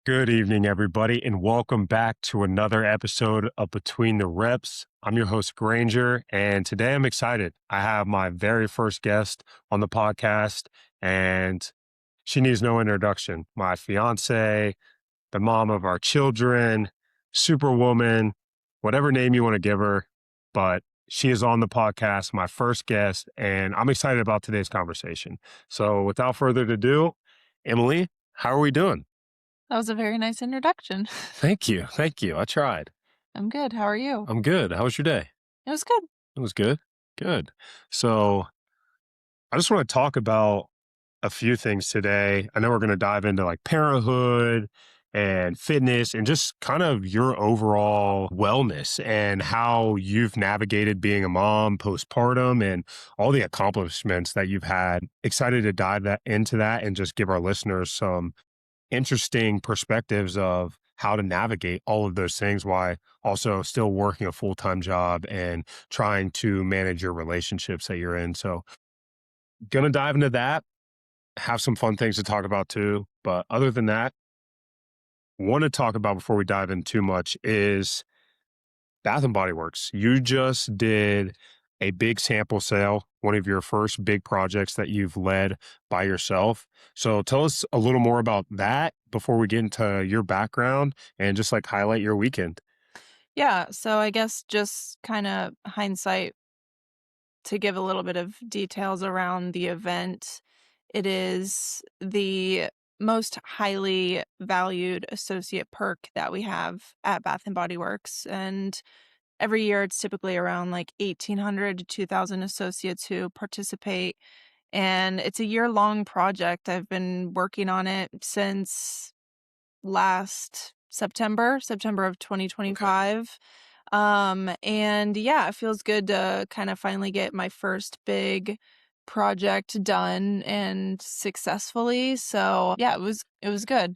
Good evening, everybody, and welcome back to another episode of Between the Reps. I'm your host, Granger, and today I'm excited. I have my very first guest on the podcast, and she needs no introduction. My fiance, the mom of our children, superwoman, whatever name you want to give her, but she is on the podcast, my first guest, and I'm excited about today's conversation. So without further ado, Emily, how are we doing? That was a very nice introduction. Thank you. Thank you. I tried. I'm good. How are you? I'm good. How was your day? It was good. It was good. Good. So I just want to talk about a few things today. I know we're going to dive into like parenthood and fitness and just kind of your overall wellness and how you've navigated being a mom postpartum and all the accomplishments that you've had. Excited to dive into that and just give our listeners some interesting perspectives of how to navigate all of those things while also still working a full-time job and trying to manage your relationships that you're in. So gonna dive into that, have some fun things to talk about too. But other than that, want to talk about before we dive in too much is Bath and Body Works. You just did a big sample sale, one of your first big projects that you've led by yourself. So tell us a little more about that before we get into your background and just like highlight your weekend. Yeah. So I guess just kind of hindsight to give a little bit of details around the event. It is the most highly valued associate perk that we have at Bath and Body Works. And every year it's typically around like 1,800 to 2,000 associates who participate. And it's a year-long project. I've been working on it since last September of Okay. 2025. And yeah, it feels good to kind of finally get my first big project done and successfully. So yeah, it was good.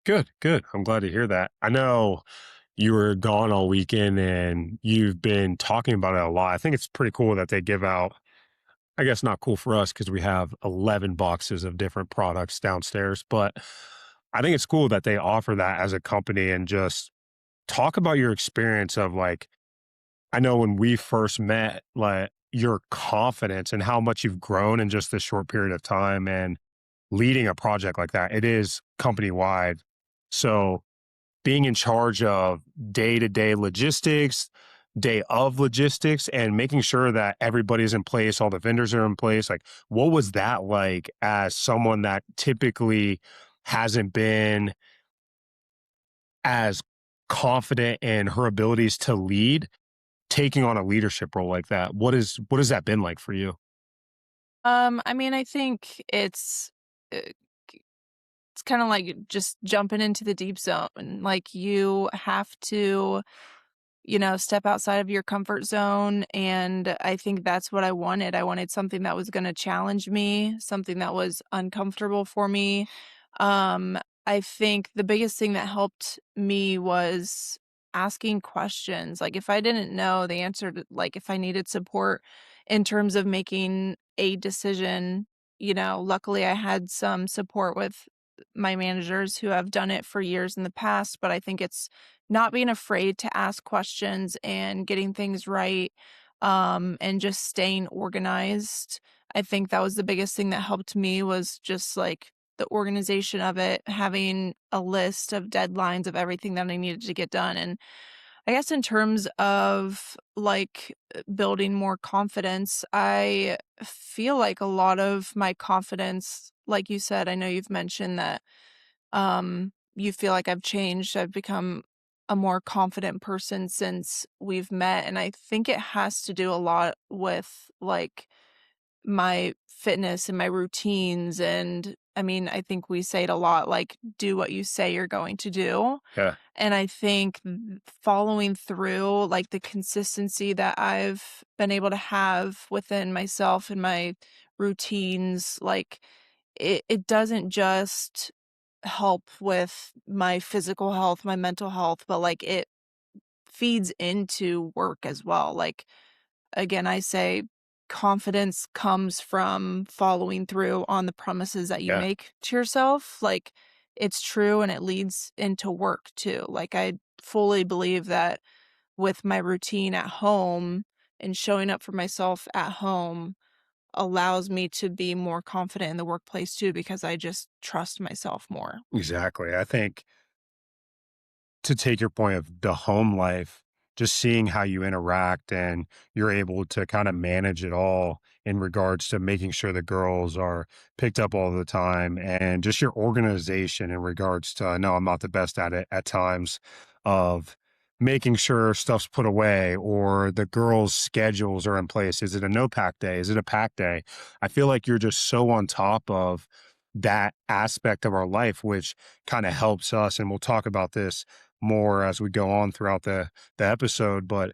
Good, good. I'm glad to hear that. I know you were gone all weekend and you've been talking about it a lot. I think it's pretty cool that they give out, I guess not cool for us because we have 11 boxes of different products downstairs, but I think it's cool that they offer that as a company and just talk about your experience of like, I know when we first met, like your confidence and how much you've grown in just this short period of time and leading a project like that. It is company wide. So being in charge of day to day logistics, day of logistics, and making sure that everybody's in place, all the vendors are in place. Like, what was that like as someone that typically hasn't been as confident in her abilities to lead, taking on a leadership role like that? What has that been like for you? I mean, I think uh, it's kind of like just jumping into the deep zone. Like you have to step outside of your comfort zone. And I think that's what I wanted. I wanted something that was going to challenge me, something that was uncomfortable for me. Um, I think the biggest thing that helped me was asking questions. Like if I didn't know the answer to, like if I needed support in terms of making a decision, luckily I had some support with my managers who have done it for years in the past, but I think it's not being afraid to ask questions and getting things right, and just staying organized. I think that was the biggest thing that helped me was just like the organization of it, having a list of deadlines of everything that I needed to get done. And I guess in terms of like building more confidence, I feel like a lot of my confidence, like you said, I know you've mentioned that you feel like I've changed. I've become a more confident person since we've met. And I think it has to do a lot with like my fitness and my routines. And I mean, I think we say it a lot like, do what you say you're going to do. Yeah. And I think following through, like the consistency that I've been able to have within myself and my routines, like it doesn't just help with my physical health, my mental health, but like it feeds into work as well. Like again, I say confidence comes from following through on the promises that you Yeah. make to yourself. Like it's true and it leads into work too. Like, I fully believe that with my routine at home and showing up for myself at home allows me to be more confident in the workplace too because I just trust myself more. Exactly. I think to take your point of the home life, just seeing how you interact and you're able to kind of manage it all in regards to making sure the girls are picked up all the time and just your organization in regards to, I know I'm not the best at it at times of making sure stuff's put away or the girls' schedules are in place. Is it a no pack day? Is it a pack day? I feel like you're just so on top of that aspect of our life, which kind of helps us. And we'll talk about this more as we go on throughout the episode, but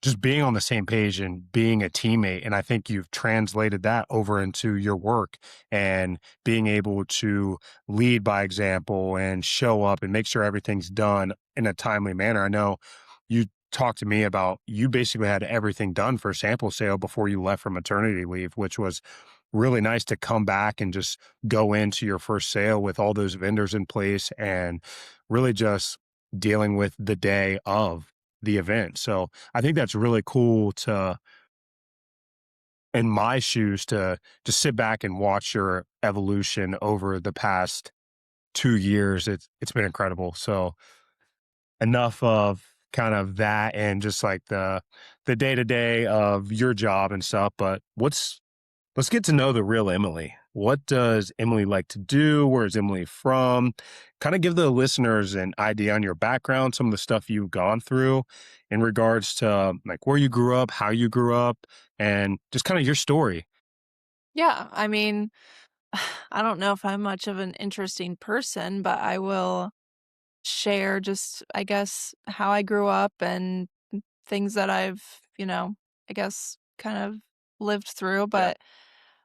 just being on the same page and being a teammate. And I think you've translated that over into your work and being able to lead by example and show up and make sure everything's done in a timely manner. I know you talked to me about you basically had everything done for sample sale before you left for maternity leave, which was really nice to come back and just go into your first sale with all those vendors in place and really just dealing with the day of the event. So I think that's really cool to, in my shoes, to just sit back and watch your evolution over the past 2 years. It's been incredible. So enough of kind of that and just like the day to day of your job and stuff. But let's get to know the real Emily. What does Emily like to do? Where is Emily from? Kind of give the listeners an idea on your background, some of the stuff you've gone through in regards to like where you grew up, how you grew up, and just kind of your story. Yeah, I mean, I don't know if I'm much of an interesting person, but I will share just, I guess, how I grew up and things that I've, I guess, kind of lived through. Yeah. But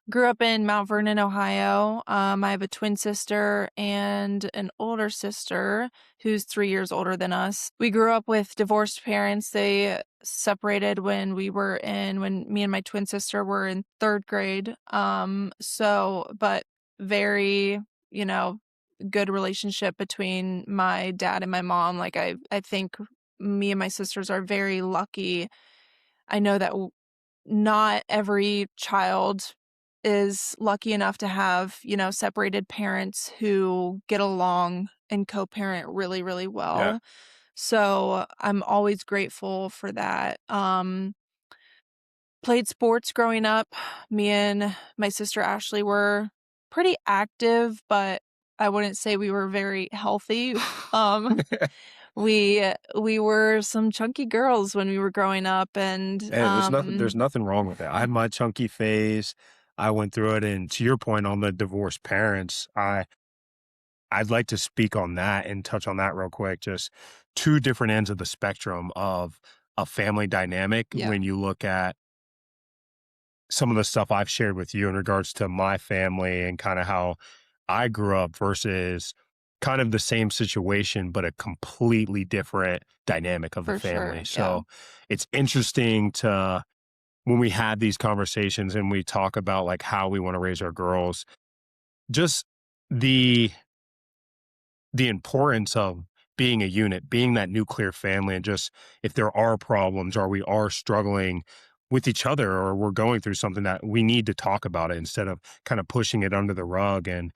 grew up in Mount Vernon, Ohio. I have a twin sister and an older sister who's 3 years older than us. We grew up with divorced parents. They separated when me and my twin sister were in third grade. But very, you know, good relationship between my dad and my mom. Like, I think me and my sisters are very lucky. I know that not every child is lucky enough to have, separated parents who get along and co-parent really, really Yeah. well. So I'm always grateful for that. Played sports growing up. Me and my sister Ashley were pretty active, but I wouldn't say we were very healthy. Um, we were some chunky girls when we were growing up, and Hey, there's nothing wrong with it. I had my chunky phase. I went through it. And to your point on the divorced parents, I'd like to speak on that and touch on that real quick. Just two different ends of the spectrum of a family dynamic yeah, when you look at some of the stuff I've shared with you in regards to my family and kind of how I grew up versus kind of the same situation, but a completely different dynamic of the for family. sure. Yeah, So it's interesting to, when we have these conversations and we talk about like how we want to raise our girls, just the the importance of being a unit, being that nuclear family, and just if there are problems or we are struggling with each other or we're going through something that we need to talk about it instead of kind of pushing it under the rug. And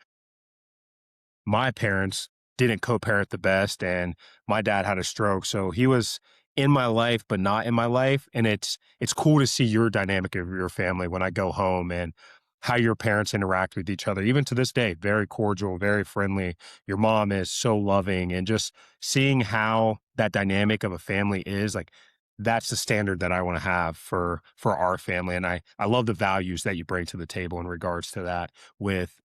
my parents didn't co-parent the best and my dad had a stroke, so he was in my life but not in my life, and it's cool to see your dynamic of your family when I go home and how your parents interact with each other even to this day, very cordial, very friendly. Your mom is so loving, and just seeing how that dynamic of a family is like, that's the standard that I want to have for our family. And I love the values that you bring to the table in regards to that with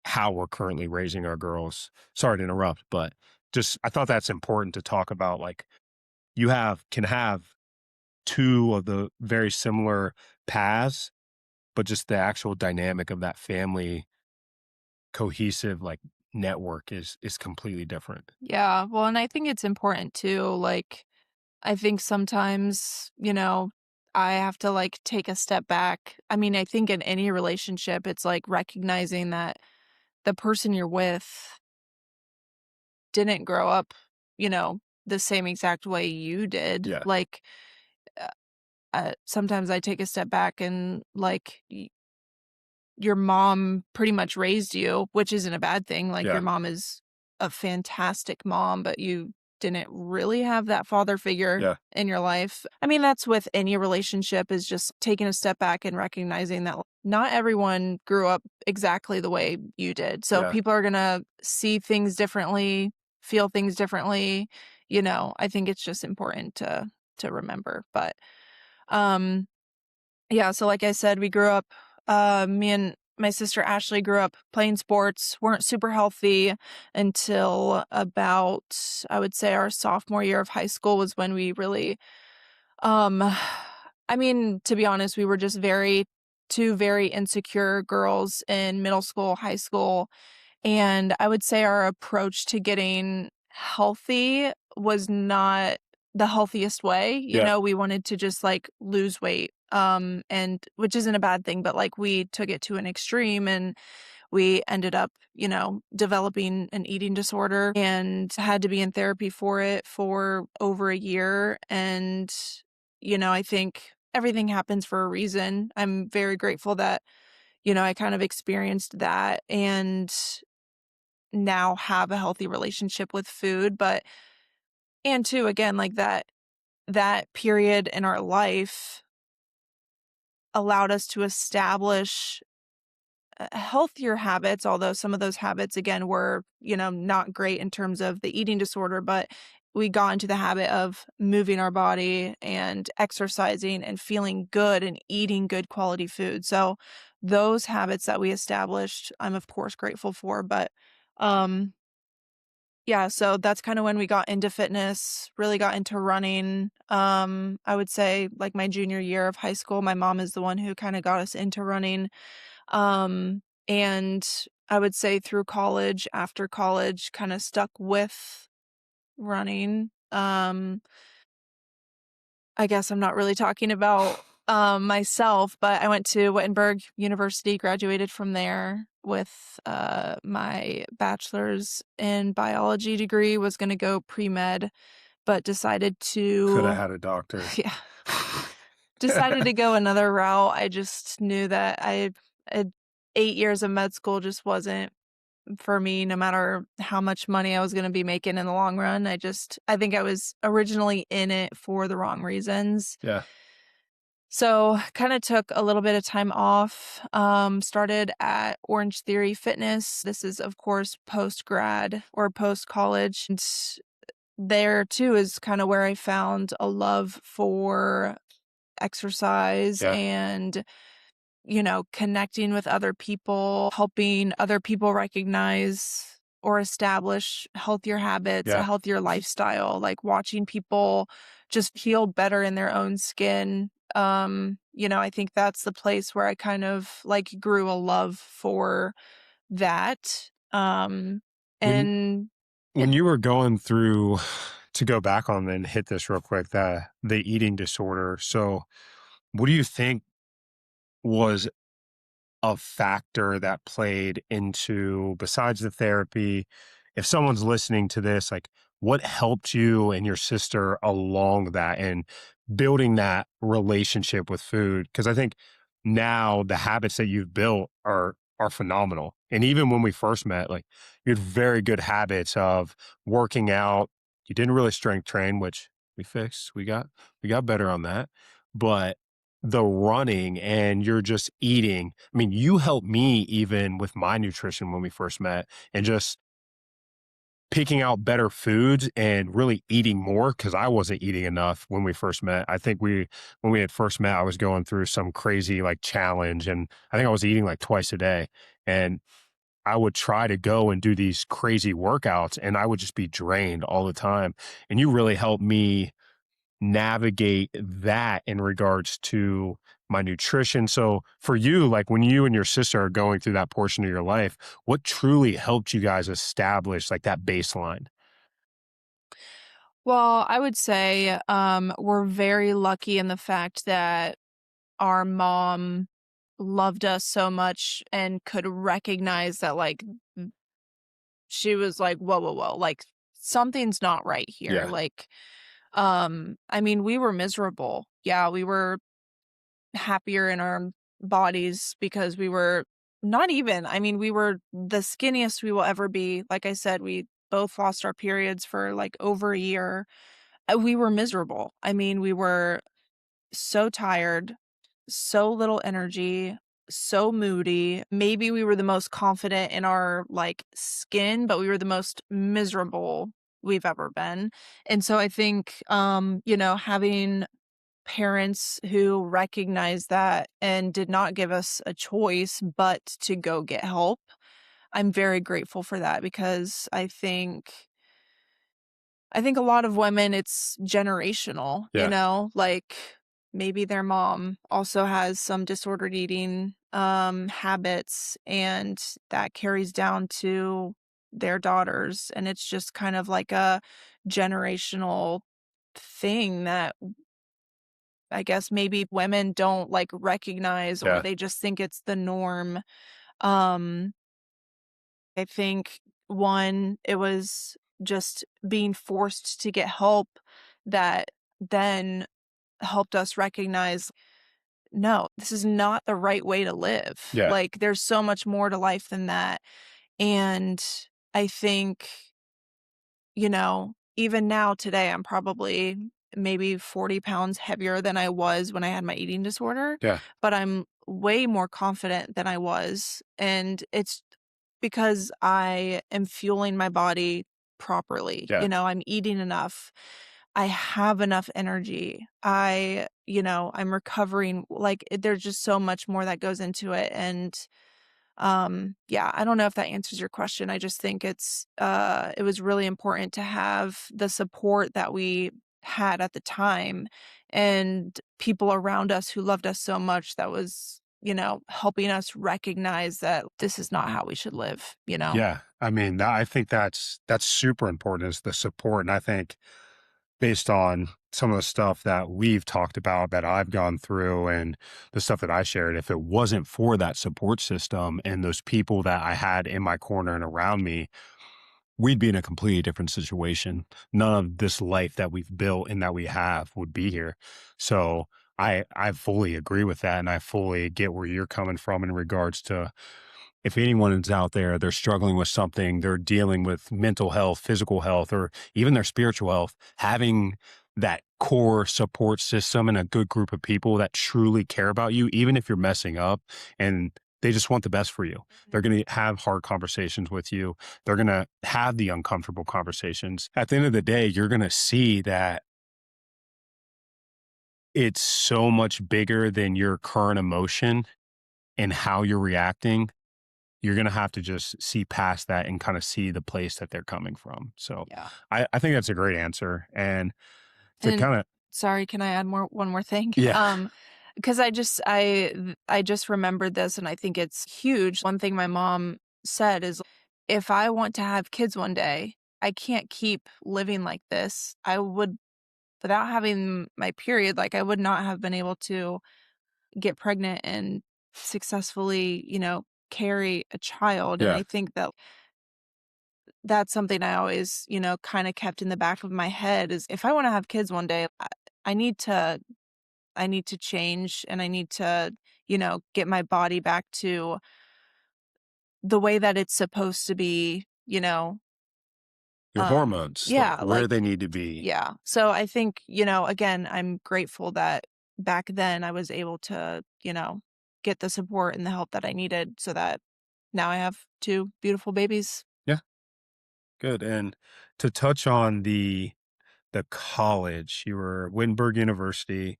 how we're currently raising our girls. Sorry to interrupt, but just I thought that's important to talk about. Like you can have two of the very similar paths, but just the actual dynamic of that family cohesive like network is completely different. yeah. Well, and I think it's important too. Like, I think sometimes, I have to like take a step back. I mean, I think in any relationship, it's like recognizing that the person you're with didn't grow up, you know, the same exact way you did. Yeah. Like, uh, sometimes I take a step back and, like, your mom pretty much raised you, which isn't a bad thing, like, your Yeah. mom is a fantastic mom, but you didn't really have that father figure Yeah. in your life. I mean, that's with any relationship is just taking a step back and recognizing that not everyone grew up exactly the way you did. So Yeah. people are gonna see things differently, feel things differently, I think it's just important to remember, but, um yeah, so like I said, we grew up, me and my sister Ashley grew up playing sports, weren't super healthy until about, I would say, our sophomore year of high school was when we really, um, I mean, to be honest, we were just two very insecure girls in middle school, high school, and I would say our approach to getting healthy was not the healthiest way. Yeah. We wanted to just like lose weight. And which isn't a bad thing, but like we took it to an extreme and we ended up, developing an eating disorder and had to be in therapy for it for over a year. And, I think everything happens for a reason. I'm very grateful that, I kind of experienced that and now have a healthy relationship with food, but and too, again, like that period in our life allowed us to establish, healthier habits, although some of those habits, again, were, not great in terms of the eating disorder, but we got into the habit of moving our body and exercising and feeling good and eating good quality food. So those habits that we established, I'm of course grateful for, but, um yeah, so that's kinda when we got into fitness, really got into running. I would say, like, my junior year of high school, my mom is the one who kinda got us into running. And I would say through college, after college, kinda stuck with running. I guess I'm not really talking about, myself, but I went to Wittenberg University, graduated from there with, my bachelor's in biology degree, was gonna go pre-med, but decided Could have to had a doctor. yeah, decided to go another route. I just knew that I 8 years of med school just wasn't for me, no matter how much money I was gonna be making in the long run. I think I was originally in it for the wrong reasons. Yeah. So, kinda took a little bit of time off, started at Orange Theory Fitness. This is, of course, post-grad or post-college, and there too is kinda where I found a love for exercise Yeah. and connecting with other people, helping other people recognize or establish healthier habits, a Yeah. healthier lifestyle, like watching people just feel better in their own skin. I think that's the place where I kind of like grew a love for that. When And yeah. when you were going through to go back on and hit this real quick, the eating disorder. So what do you think was a factor that played into, besides the therapy, if someone's listening to this, like what helped you and your sister along that and building that relationship with food? Because I think now the habits that you've built are phenomenal. And even when we first met, like you had very good habits of working out. You didn't really strength train, which we fixed. We got better on that. But the running and you're just eating. I mean, you helped me even with my nutrition when we first met and just picking out better foods and really eating more because I wasn't eating enough when we first met. I think when we had first met, I was going through some crazy like challenge and I think I was eating like twice a day. And I would try to go and do these crazy workouts and I would just be drained all the time. And you really helped me navigate that in regards to my nutrition. So for you, like when you and your sister are going through that portion of your life, what truly helped you guys establish like that baseline? Well, I would say we're very lucky in the fact that our mom loved us so much and could recognize that, like, she was like, "Whoa, whoa, whoa, like, something's not right here. Yeah. Like, I mean, we were miserable. Yeah, we were happier in our bodies because we were not even, I mean, we were the skinniest we will ever be. Like I said, we both lost our periods for like over a year. We were miserable. I mean, we were so tired, so little energy, so moody. Maybe we were the most confident in our like skin, but we were the most miserable we've ever been. And so I think having parents who recognized that and did not give us a choice but to go get help. I'm very grateful for that because I think a lot of women, it's generational, Yeah. like maybe their mom also has some disordered eating habits and that carries down to their daughters. And it's just kind of like a generational thing that I guess maybe women don't like recognize or Yeah. they just think it's the norm. Um, I think one, it was just being forced to get help that then helped us recognize, no, this is not the right way to live. Yeah. Like there's so much more to life than that. And I think, even now today, I'm probably maybe 40 pounds heavier than I was when I had my eating disorder, Yeah. but I'm way more confident than I was. And it's because I am fueling my body properly. Yeah. I'm eating enough. I have enough energy. I'm recovering. Like there's just so much more that goes into it. And yeah, I don't know if that answers your question. I just think it was really important to have the support that we had at the time and people around us who loved us so much that was, helping us recognize that this is not how we should live. Yeah. I mean, I think that's super important is the support. And I think based on some of the stuff that we've talked about that I've gone through and the stuff that I shared, if it wasn't for that support system and those people that I had in my corner and around me, we'd be in a completely different situation. None of this life that we've built and that we have would be here. So I fully agree with that. And I fully get where you're coming from in regards to if anyone is out there, they're struggling with something, they're dealing with mental health, physical health, or even their spiritual health, having that core support system and a good group of people that truly care about you, even if you're messing up and they just want the best for you. They're going to have hard conversations with you. They're going to have the uncomfortable conversations. At the end of the day, you're going to see that it's so much bigger than your current emotion and how you're reacting. You're gonna have to just see past that and kinda see the place that they're coming from. So, Yeah. I think that's a great answer, and to And kinda sorry, can I add one more thing? yeah, Because I just remembered this and I think it's huge. One thing my mom said is, if I want to have kids one day, I can't keep living like this. I would without having my period, like I would not have been able to get pregnant and successfully, carry a child. And yeah, I think that that's something I always, kind of kept in the back of my head is if I want to have kids one day, I need to I need to change and I need to, get my body back to the way that it's supposed to be. your hormones, like, Yeah, where like they need to be. yeah. So I think, again, I'm grateful that back then I was able to, get the support and the help that I needed so that now I have two beautiful babies. Yeah, good, and to touch on the college, you were Wittenberg University,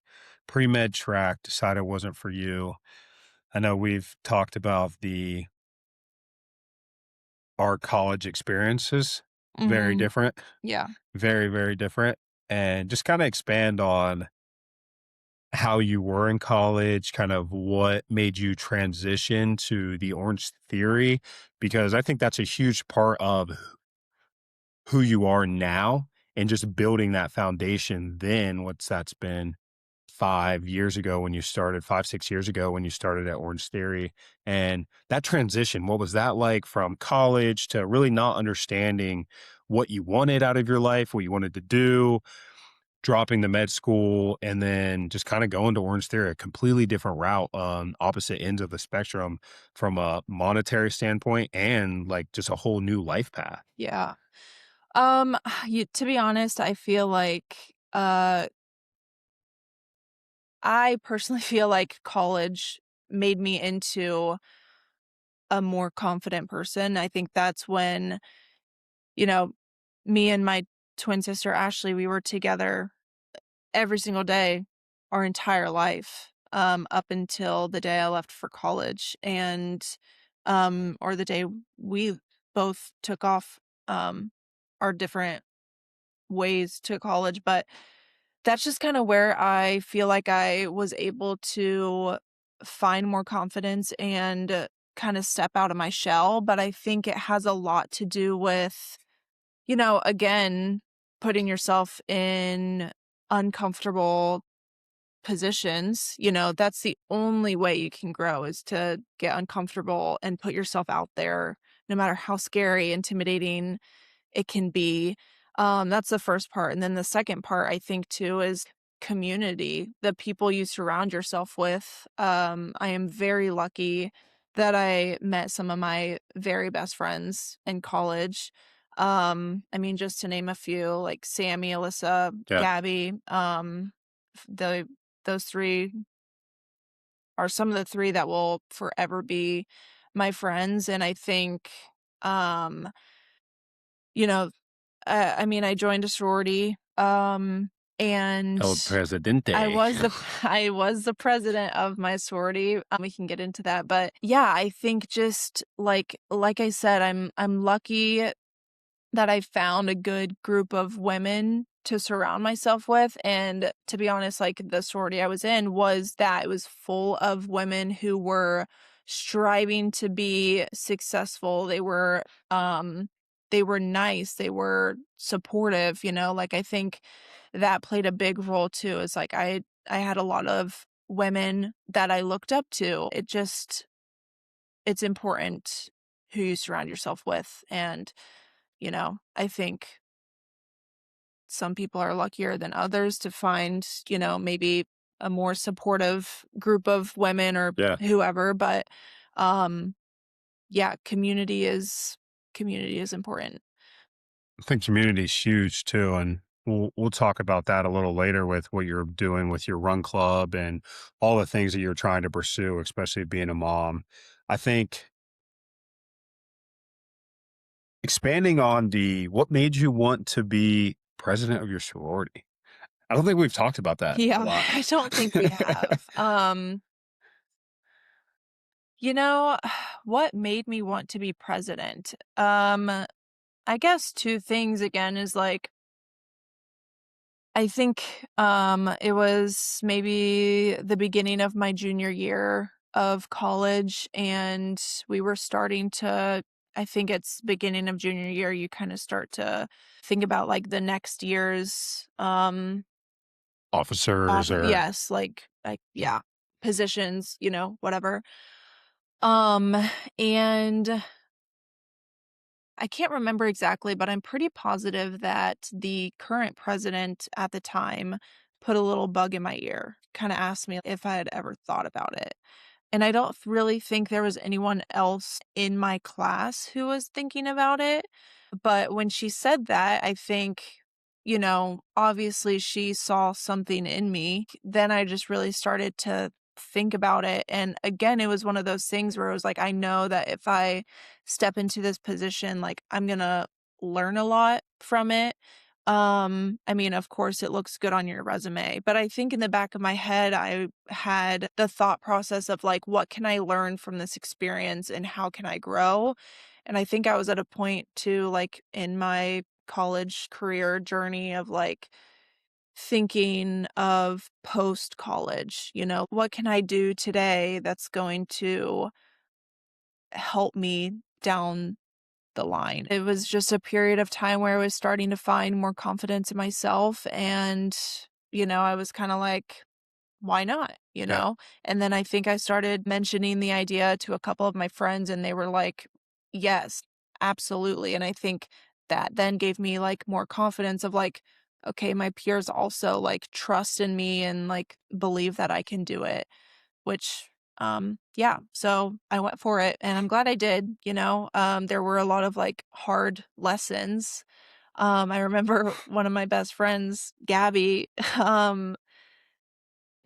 pre-med track, decided it wasn't for you. I know we've talked about our college experiences, very Mhm. different. Yeah. Very, very different. And just kinda expand on how you were in college, kind of what made you transition to the Orange Theory, because I think that's a huge part of who you are now and just building that foundation then, what's that's been 5 years ago when you started 5, 6 years ago when you started at Orange Theory, and that transition, what was that like from college to really not understanding what you wanted out of your life, what you wanted to do, dropping the med school, and then just kind of going to Orange Theory, a completely different route on opposite ends of the spectrum from a monetary standpoint and like just a whole new life path. Yeah. To be honest, I feel like, I personally feel like college made me into a more confident person. I think that's when, you know, me and my twin sister Ashley, we were together every single day our entire life, up until the day I left for college or the day we both took off, our different ways to college, but that's just kinda where I feel like I was able to find more confidence and kinda step out of my shell, but I think it has a lot to do with, again, putting yourself in uncomfortable positions. That's the only way you can grow is to get uncomfortable and put yourself out there no matter how scary, intimidating it can be. That's the first part, and then the second part, I think, too, is community, the people you surround yourself with. I am very lucky that I met some of my very best friends in college. I mean, just to name a few, like Sammy, Alyssa, Yeah. Gabby, the those 3 are some of the 3 that will forever be my friends, and I think, um, you know, I mean, I joined a sorority, and El I Presidente. was the I was the president of my sorority. We can get into that, but yeah, I think just like I said, I'm lucky that I found a good group of women to surround myself with, and to be honest, like, the sorority I was in was that it was full of women who were striving to be successful. They were nice, they were supportive, like, I think that played a big role too. Is like, I had a lot of women that I looked up to. It's important who you surround yourself with, and I think some people are luckier than others to find, maybe a more supportive group of women or Yeah. whoever, but um yeah, community is important. I think community is huge too, and we'll talk about that a little later with what you're doing with your run club and all the things that you're trying to pursue, especially being a mom. I think expanding on the what made you want to be president of your sorority. I don't think we've talked about that a Yeah, lot. I don't think we have. You know, what made me want to be president? I guess 2 things again is like I think, it was maybe the beginning of my junior year of college, and we were starting to I think it's beginning of junior year, you kinda start to think about, like, the next year's, Officers or yes, yeah, positions, whatever. Um, and I can't remember exactly, but I'm pretty positive that the current president at the time put a little bug in my ear, kinda asked me if I had ever thought about it. And I don't really think there was anyone else in my class who was thinking about it, but when she said that, I think, obviously she saw something in me. Then I just really started to think about it, and again, it was one of those things where it was like, I know that if I step into this position, like, I'm gonna learn a lot from it. I mean, of course, it looks good on your resume, but I think in the back of my head, I had the thought process of like, what can I learn from this experience and how can I grow? And I think I was at a point too, like in my college career journey of like thinking of post college, what can I do today that's going to help me down the line. It was just a period of time where I was starting to find more confidence in myself and, I was kinda like, "Why not?" yeah. And then I think I started mentioning the idea to a couple of my friends, and they were like, "Yes, absolutely." And I think that then gave me, like, more confidence of, like, okay, my peers also, like, trust in me and, like, believe that I can do it, which, yeah, so I went for it, and I'm glad I did, you know? There were a lot of, like, hard lessons. I remember one of my best friends, Gabby, um,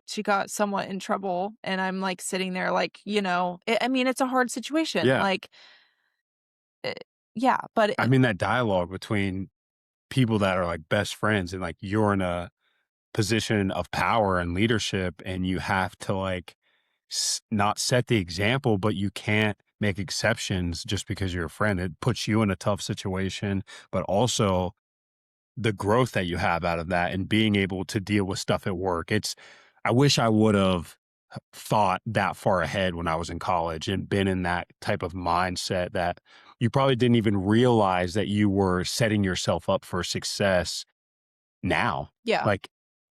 she got somewhat in trouble, and I'm, like, sitting there, like, I mean, it's a hard situation, Yeah. like, eh yeah, but I mean, that dialogue between people that are like best friends and like you're in a position of power and leadership and you have to like not set the example, but you can't make exceptions just because you're a friend. It puts you in a tough situation, but also the growth that you have out of that and being able to deal with stuff at work. I wish I would have thought that far ahead when I was in college and been in that type of mindset that you probably didn't even realize that you were setting yourself up for success now. yeah, Like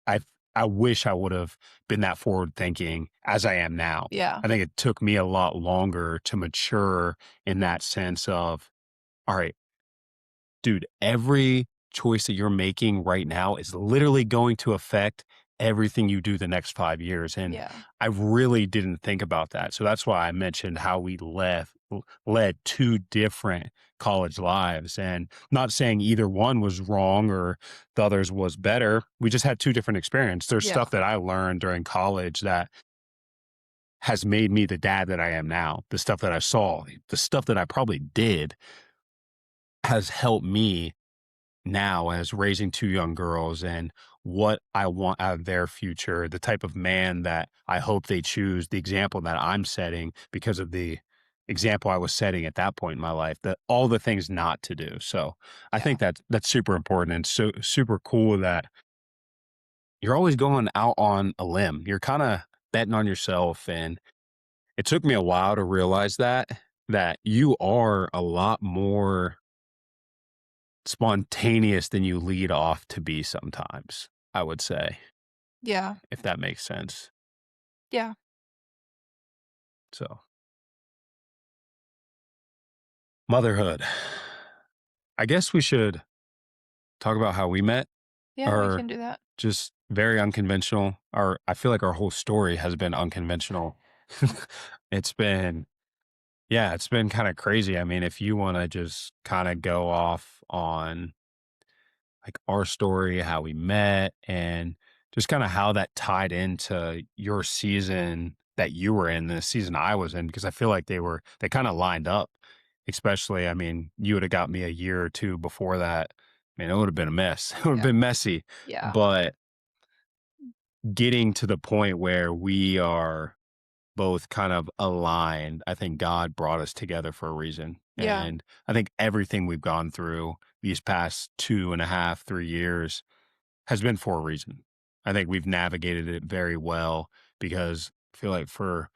I I wish I would have been that forward thinking as I am now. yeah, I think it took me a lot longer to mature in that sense of, all right, dude, every choice that you're making right now is literally going to affect everything you do the next 5 years. And yeah, I really didn't think about that. So that's why I mentioned how we led two different college lives. And not saying either one was wrong or the others was better. We just had two different experiences. There's yeah, stuff that I learned during college that has made me the dad that I am now. The stuff that I saw, the stuff that I probably did has helped me now as raising two young girls and what I want out of their future, the type of man that I hope they choose, the example that I'm setting because of the example I was setting at that point in my life, that all the things not to do. So I yeah, think that's super important and so super cool that you're always going out on a limb. You're kind of betting on yourself. And it took me a while to realize that you are a lot more spontaneous than you lead off to be sometimes, I would say, yeah, if that makes sense. yeah, So, motherhood. I guess we should talk about how we met, yeah, we or can do that. just very unconventional. Or I feel like our whole story has been unconventional. It's been, yeah, it's been kind of crazy. I mean, if you want to just kind of go off on like our story, how we met, and just kind of how that tied into your season that you were in, the season I was in, because I feel like they kind of lined up. Especially, I mean, you would have got me a year or two before that. Man, it would have been a mess. It would have Yeah, been messy. yeah, But getting to the point where we are both kind of aligned, I think God brought us together for a reason. yeah, And I think everything we've gone through these past 2.5, 3 years has been for a reason. I think we've navigated it very well because I feel like for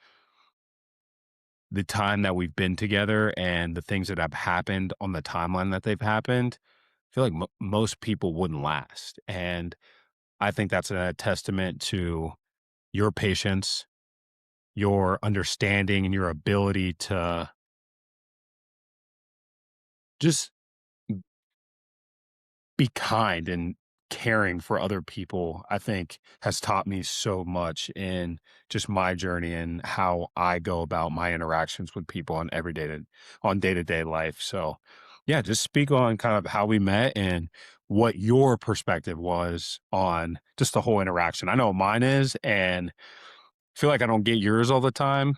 the time that we've been together and the things that have happened on the timeline that they've happened, I feel like most people wouldn't last. And I think that's a testament to your patience, your understanding, and your ability to just be kind and caring for other people, I think has taught me so much in just my journey and how I go about my interactions with people on day-to-day life. So yeah, just speak on kind of how we met and what your perspective was on just the whole interaction. I know what mine is and I feel like I don't get yours all the time.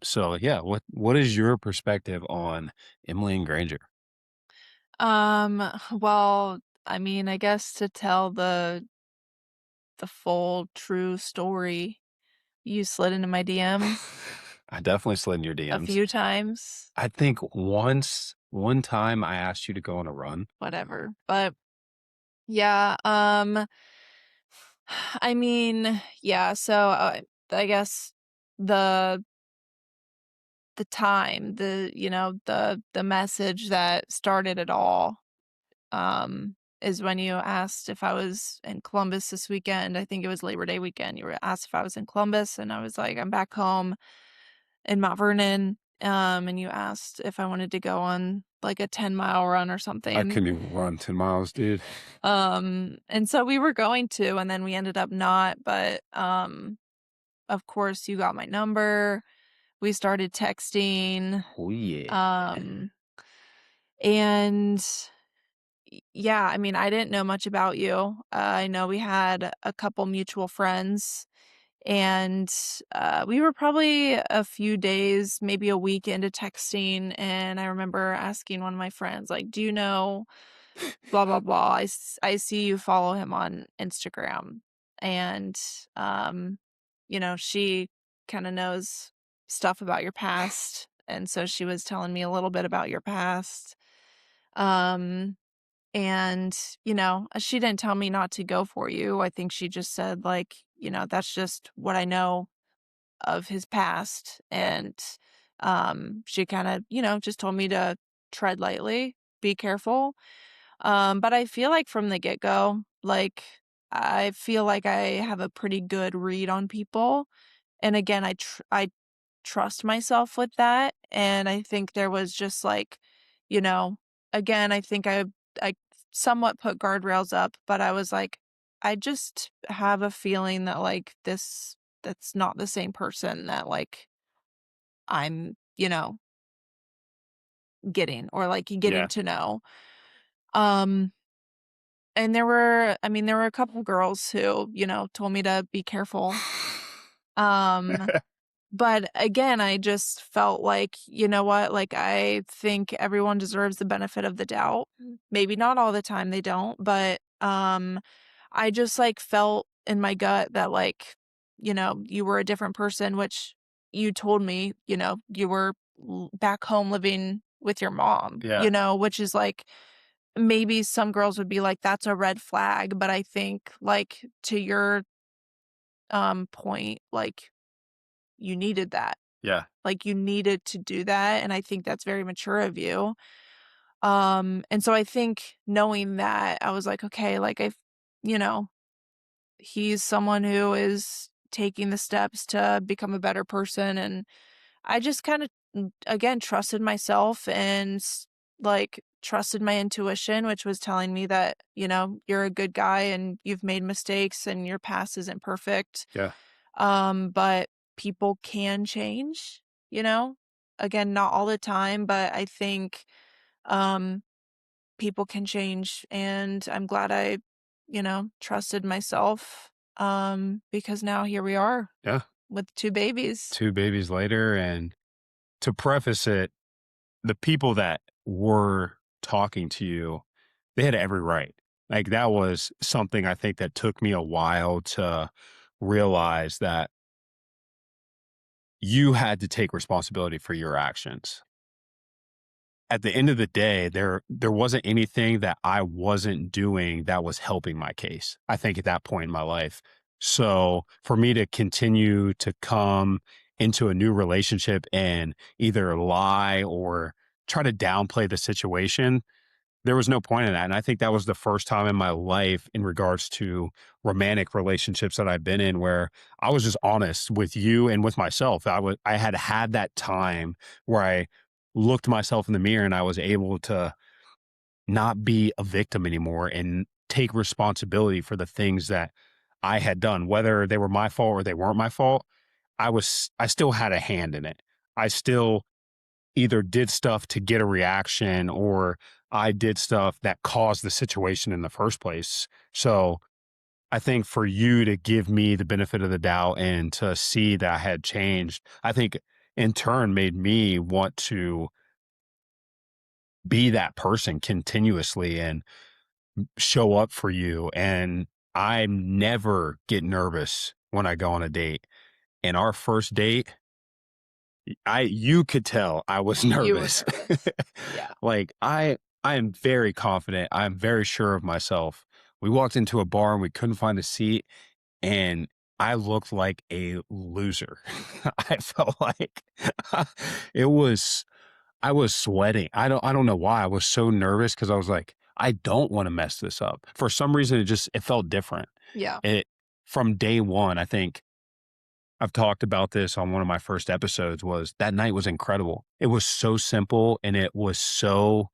So yeah, what is your perspective on Emily and Granger? well, I mean, I guess to tell the full true story, you slid into my DMs I definitely slid in your a DMs. few times, I think one time I asked you to go on a run. whatever, but yeah, I mean, yeah, so, I guess the the message that started it all, is when you asked if I was in Columbus this weekend. I think it was Labor Day weekend. You were asked if I was in Columbus, and I was like, "I'm back home in Mount Vernon," and you asked if I wanted to go on like a 10-mile run or I something. couldn't even run 10 miles, dude. And so we were going to, and then we ended up not, but, of course, you got my number. We started texting, Oh, yeah. um, and yeah, I mean, I didn't know much about you. I know we had a couple mutual friends, and we were probably a few days, maybe a week into texting. And I remember asking one of my friends, like, do you know blah, blah, blah? I see you follow him on Instagram. And, um, she kind of knows stuff about your past. And so she was telling me a little bit about your past. Um, and, she didn't tell me not to go for you. I think she just said, like, that's just what I know of his past. And she kind of, just told me to tread lightly, be careful. But I feel like from the get-go, like, I feel like I have a pretty good read on people. And again, I trust myself with that. And I think there was just like, you know, again, I think I somewhat put guardrails up, but I was like, I just have a feeling that like that's not the same person that like I'm, getting or like getting Yeah. to know. Um and there were a couple girls who, told me to be careful. Um But again, I just felt like, you know what? Like, I think everyone deserves the benefit of the doubt. Maybe not all the time they don't, but I just like felt in my gut that like, you were a different person, which you told me, you were back home living with your mom, Yeah. which is like maybe some girls would be like that's a red flag, but I think like to your point, like you needed that. Yeah. Like, you needed to do that, and I think that's very mature of you. And so I think knowing that, I was like, "Okay," like, you know, he's someone who is taking the steps to become a better person, and I just kinda, again, trusted myself and, like, trusted my intuition, which was telling me that, you're a good guy and you've made mistakes and your past isn't perfect. Yeah. But people can change, you know? Again, not all the time, but I think, um, people can change, and I'm glad I, trusted myself, because now here we are Yeah. with 2 babies. 2 babies later, and to preface it, the people that were talking to you, they had every right. Like, that was something I think that took me a while to realize that you had to take responsibility for your actions. At the end of the day, there wasn't anything that I wasn't doing that was helping my case, I think at that point in my life. So, for me to continue to come into a new relationship and either lie or try to downplay the situation, there was no point in that, and I think that was the first time in my life in regards to romantic relationships that I've been in where I was just honest with you and with myself. I had had that time where I looked myself in the mirror and I was able to not be a victim anymore and take responsibility for the things that I had done, whether they were my fault or they weren't my fault. I still had a hand in it. I still either did stuff to get a reaction or I did stuff that caused the situation in the first place. So I think for you to give me the benefit of the doubt and to see that I had changed, I think in turn made me want to be that person continuously and show up for you. And I never get nervous when I go on a date. And our first date, you could tell I was You were nervous. nervous. Yeah. Like, I am very confident, I'm very sure of myself. We walked into a bar and we couldn't find a seat, and I looked like a loser. I felt like it was I was sweating. I don't know why. I was so nervous because I was like, "I don't wanna mess this up." For some reason, it felt different. Yeah. It from day 1, I think I've talked about this on one of my first episodes was that night was incredible. It was so simple and it was so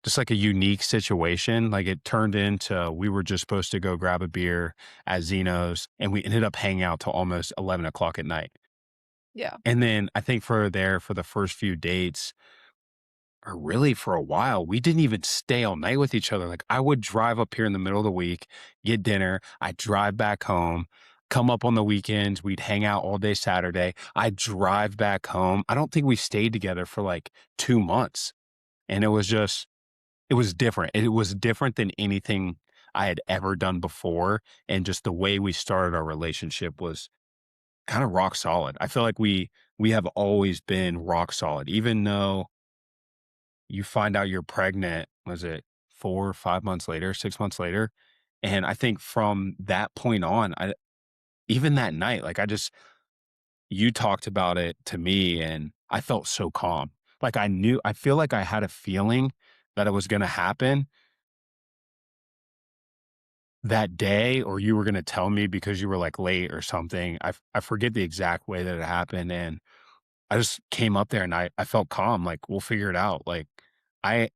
just like a unique situation. Like it turned into we were just supposed to go grab a beer at Zeno's and we ended up hanging out till almost 11 o'clock at night. Yeah. And then I think for the first few dates, or really for a while, we didn't even stay all night with each other. Like I would drive up here in the middle of the week, get dinner, I'd drive back home, come up on the weekends, we'd hang out all day Saturday. I'd drive back home. I don't think we stayed together for like 2 months. And it was different. It was different than anything I had ever done before. And just the way we started our relationship was kind of rock solid. I feel like we have always been rock solid, even though you find out you're pregnant, was it 4 or 5 months later, 6 months later? And I think from that point on, I even that night, like, I just you talked about it to me, and I felt so calm. Like, I feel like I had a feeling that it was gonna happen that day, or you were gonna tell me because you were, like, late or something. I forget the exact way that it happened, and I just came up there and I felt calm, like, "We'll figure it out." Like, I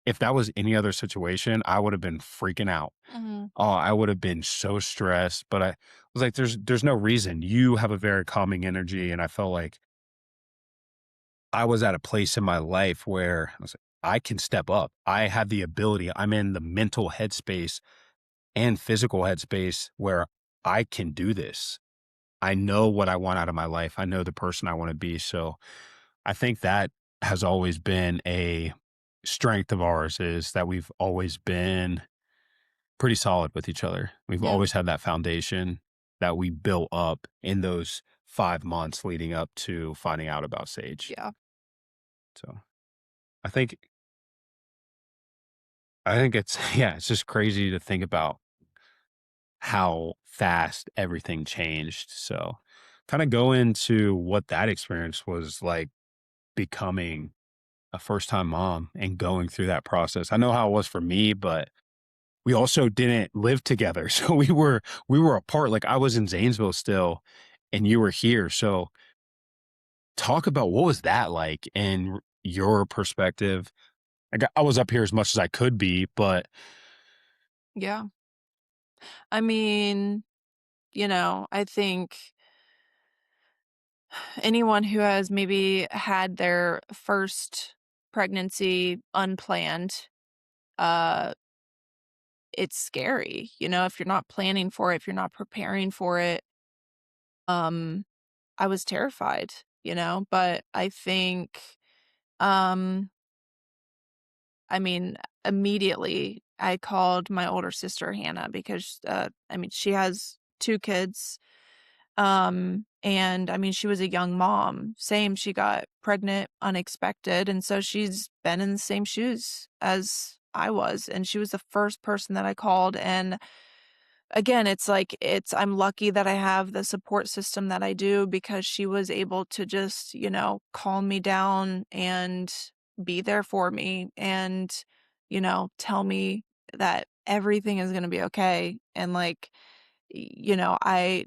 if that was any other situation, I would have been freaking out. Mhm. Oh, I would have been so stressed, but I was like, there's no reason. You have a very calming energy, and I felt like I was at a place in my life where I was like, I can step up. I have the ability. I'm in the mental headspace and physical headspace where I can do this. I know what I want out of my life. I know the person I want to be. So I think that has always been a strength of ours is that we've always been pretty solid with each other. We've Yeah. always had that foundation that we built up in those 5 months leading up to finding out about Sage. Yeah. So I think I think it's yeah, it's just crazy to think about how fast everything changed. So kind of go into what that experience was like becoming a first time mom and going through that process. I know how it was for me, but we also didn't live together. So we were apart. Like I was in Zanesville still and you were here. So talk about what was that like in your perspective? I was up here as much as I could be, but Yeah. I mean, I think anyone who has maybe had their first pregnancy unplanned, uh, it's scary, if you're not planning for it, if you're not preparing for it. Um, I was terrified, but I think, um, I mean, immediately I called my older sister Hannah because, she has 2 kids. And I mean, she was a young mom. Same, she got pregnant unexpected, and so she's been in the same shoes as I was, and she was the first person that I called. And again, it's like I'm lucky that I have the support system that I do because she was able to just, calm me down and be there for me and, tell me that everything is going to be okay. And like, I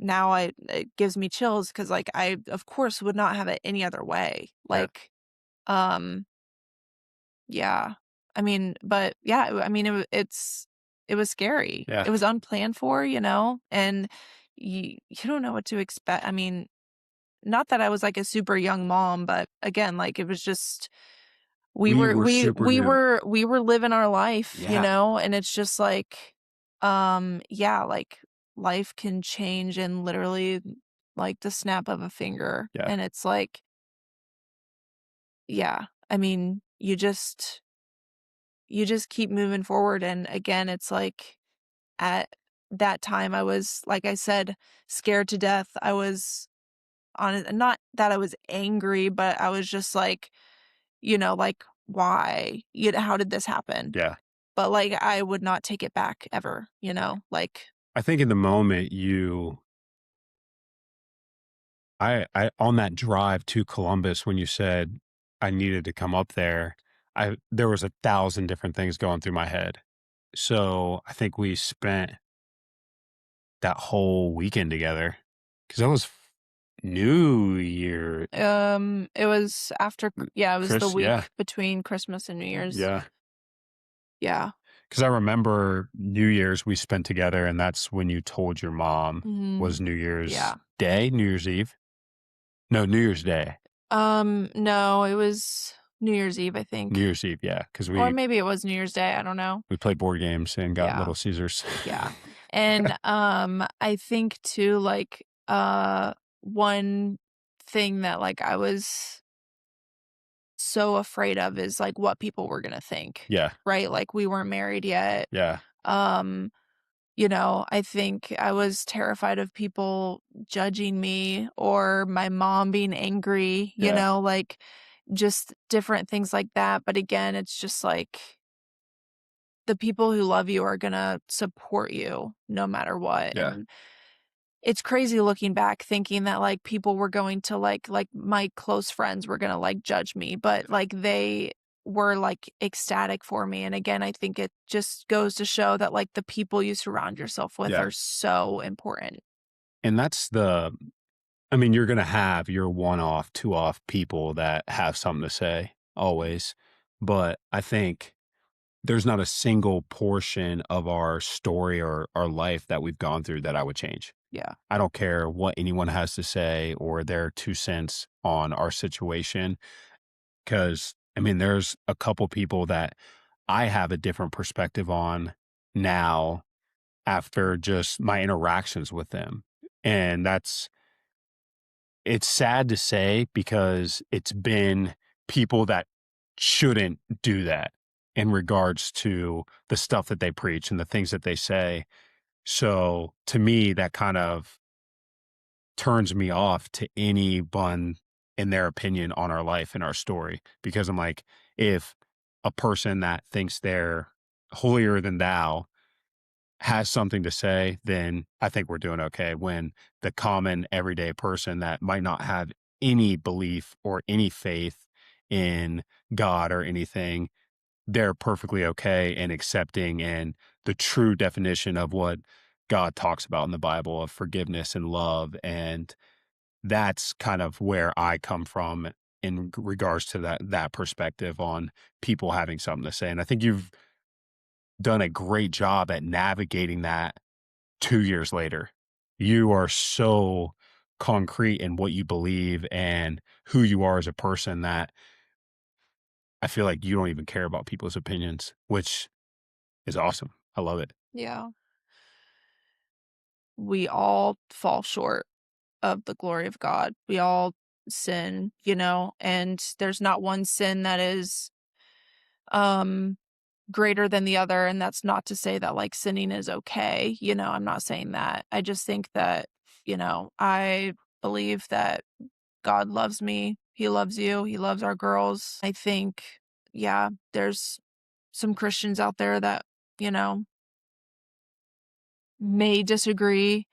it gives me chills because like I of course would not have it any other way. yeah, Like, um, yeah. I mean, but yeah, I mean it was scary. yeah. It was unplanned for, and you don't know what to expect. I mean, not that I was like a super young mom, but again, like it was just We were super new. we were living our life, Yeah, and it's just like, yeah, like life can change in literally like the snap of a finger. yeah. And it's like, yeah, I mean, you just keep moving forward. And again, it's like at that time I was, like I said, scared to death. I was on it, not that I was angry, but I was just like, like, why? How did this happen? Yeah. But, like, I would not take it back ever, like, I think in the moment I on that drive to Columbus when you said I needed to come up there, I there was 1,000 different things going through my head. So I think we spent that whole weekend together because that was New Year. It was after yeah, it was the Yeah. week between Christmas and New Year's. Yeah. Yeah. Because I remember New Year's we spent together, and that's when you told your mom Mhm. was New Year's Yeah. Day, New Year's Eve? No, New Year's Day. No, it was New Year's Eve, I New think. Year's Eve, yeah, because Or maybe it was New Year's Day, I don't know. we played board games and got Yeah. Little Caesars. Yeah. And, I think too, like, one thing that, like, I was so afraid of is, like, what people were gonna think, Yeah, right? Like, we weren't married yet. yeah, Um, I think I was terrified of people judging me or my mom being angry, yeah, like, just different things like that, but again, it's just like the people who love you are gonna support you no matter what, yeah, and it's crazy looking back thinking that, like, people were going to, like, my close friends were gonna, like, judge me, but, like, they were, like, ecstatic for me, and again, I think it just goes to show that, like, the people you surround yourself with yeah, are so important. and that's the I mean, you're gonna have your one-off, two-off people that have something to say, always, but I think there's not a single portion of our story or our life that we've gone through that I would change. Yeah. I don't care what anyone has to say or their 2 cents on our situation, because I mean, there's a couple people that I have a different perspective on now after just my interactions with them, and it's sad to say because it's been people that shouldn't do that in regards to the stuff that they preach and the things that they say. So to me, that kind of turns me off to anyone in their opinion on our life and our story because I'm like, if a person that thinks they're holier than thou has something to say, then I think we're doing okay. When the common everyday person that might not have any belief or any faith in God or anything, they're perfectly okay and accepting and the true definition of what God talks about in the Bible of forgiveness and love. And that's kind of where I come from in regards to that perspective on people having something to say. And I think you've done a great job at navigating that 2 years later. You are so concrete in what you believe and who you are as a person that I feel like you don't even care about people's opinions, which is awesome. I love it. Yeah. We all fall short of the glory of God. We all sin, and there's not one sin that is, um greater than the other, and that's not to say that, like, sinning is okay, I'm not saying that. I just think that, I believe that God loves me, He loves you, He loves our girls. I think, yeah, there's some Christians out there that, you know, may disagree,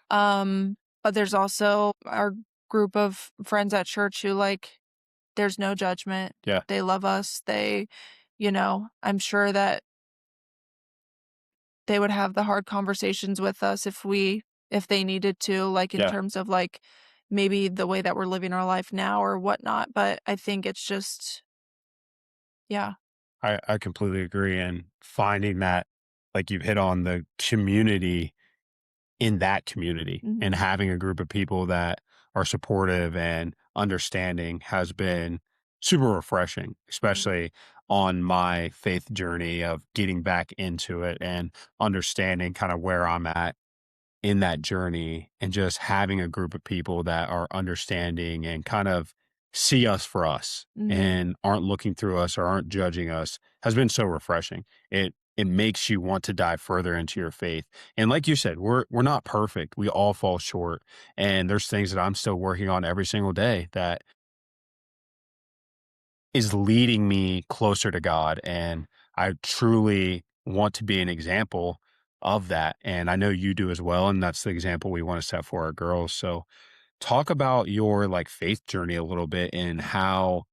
but there's also our group of friends at church who, like, there's no judgment. Yeah. They love us. I'm sure that they would have the hard conversations with us if they needed to, like, in Yeah. terms of, like, maybe the way that we're living our life now or whatnot, but I think it's just yeah. I completely agree. And finding that, like you've hit on the community in that community and Mhm. having a group of people that are supportive and understanding has been super refreshing, Mhm. especially on my faith journey of getting back into it and understanding kind of where I'm at in that journey and just having a group of people that are understanding and kind of see us for us Mhm. and aren't looking through us or aren't judging us has been so refreshing. It makes you want to dive further into your faith. And like you said, we're not perfect. We all fall short. And there's things that I'm still working on every single day that is leading me closer to God. And I truly want to be an example of that. And I know you do as well. And that's the example we want to set for our girls. So talk about your like faith journey a little bit and how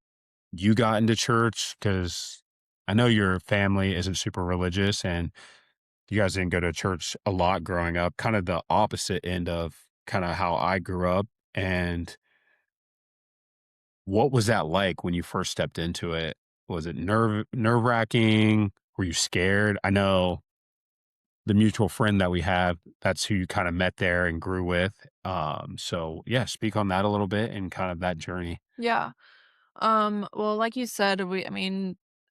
you got into church. Cause I know your family isn't super religious and you guys didn't go to church a lot growing up, kind of the opposite end of kind of how I grew up. And what was that like when you first stepped into it? Was it nerve-wracking? Were you scared? I know the mutual friend that we have, that's who you kinda met there and grew with. So yeah, speak on that a little bit and kind of that journey. Yeah. Well, like you said,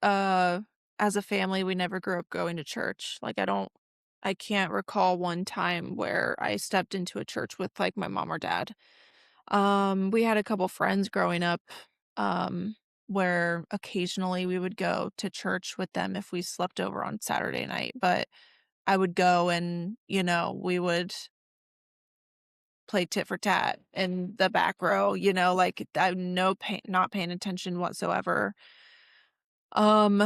uh, as a family, we never grew up going to church. Like, I can't recall one time where I stepped into a church with, like, my mom or dad. We had a couple friends growing up, um, where occasionally we would go to church with them if we slept over on Saturday night, but I would go and, we would play tit for tat in the back row, like, I'm not paying attention whatsoever. Um,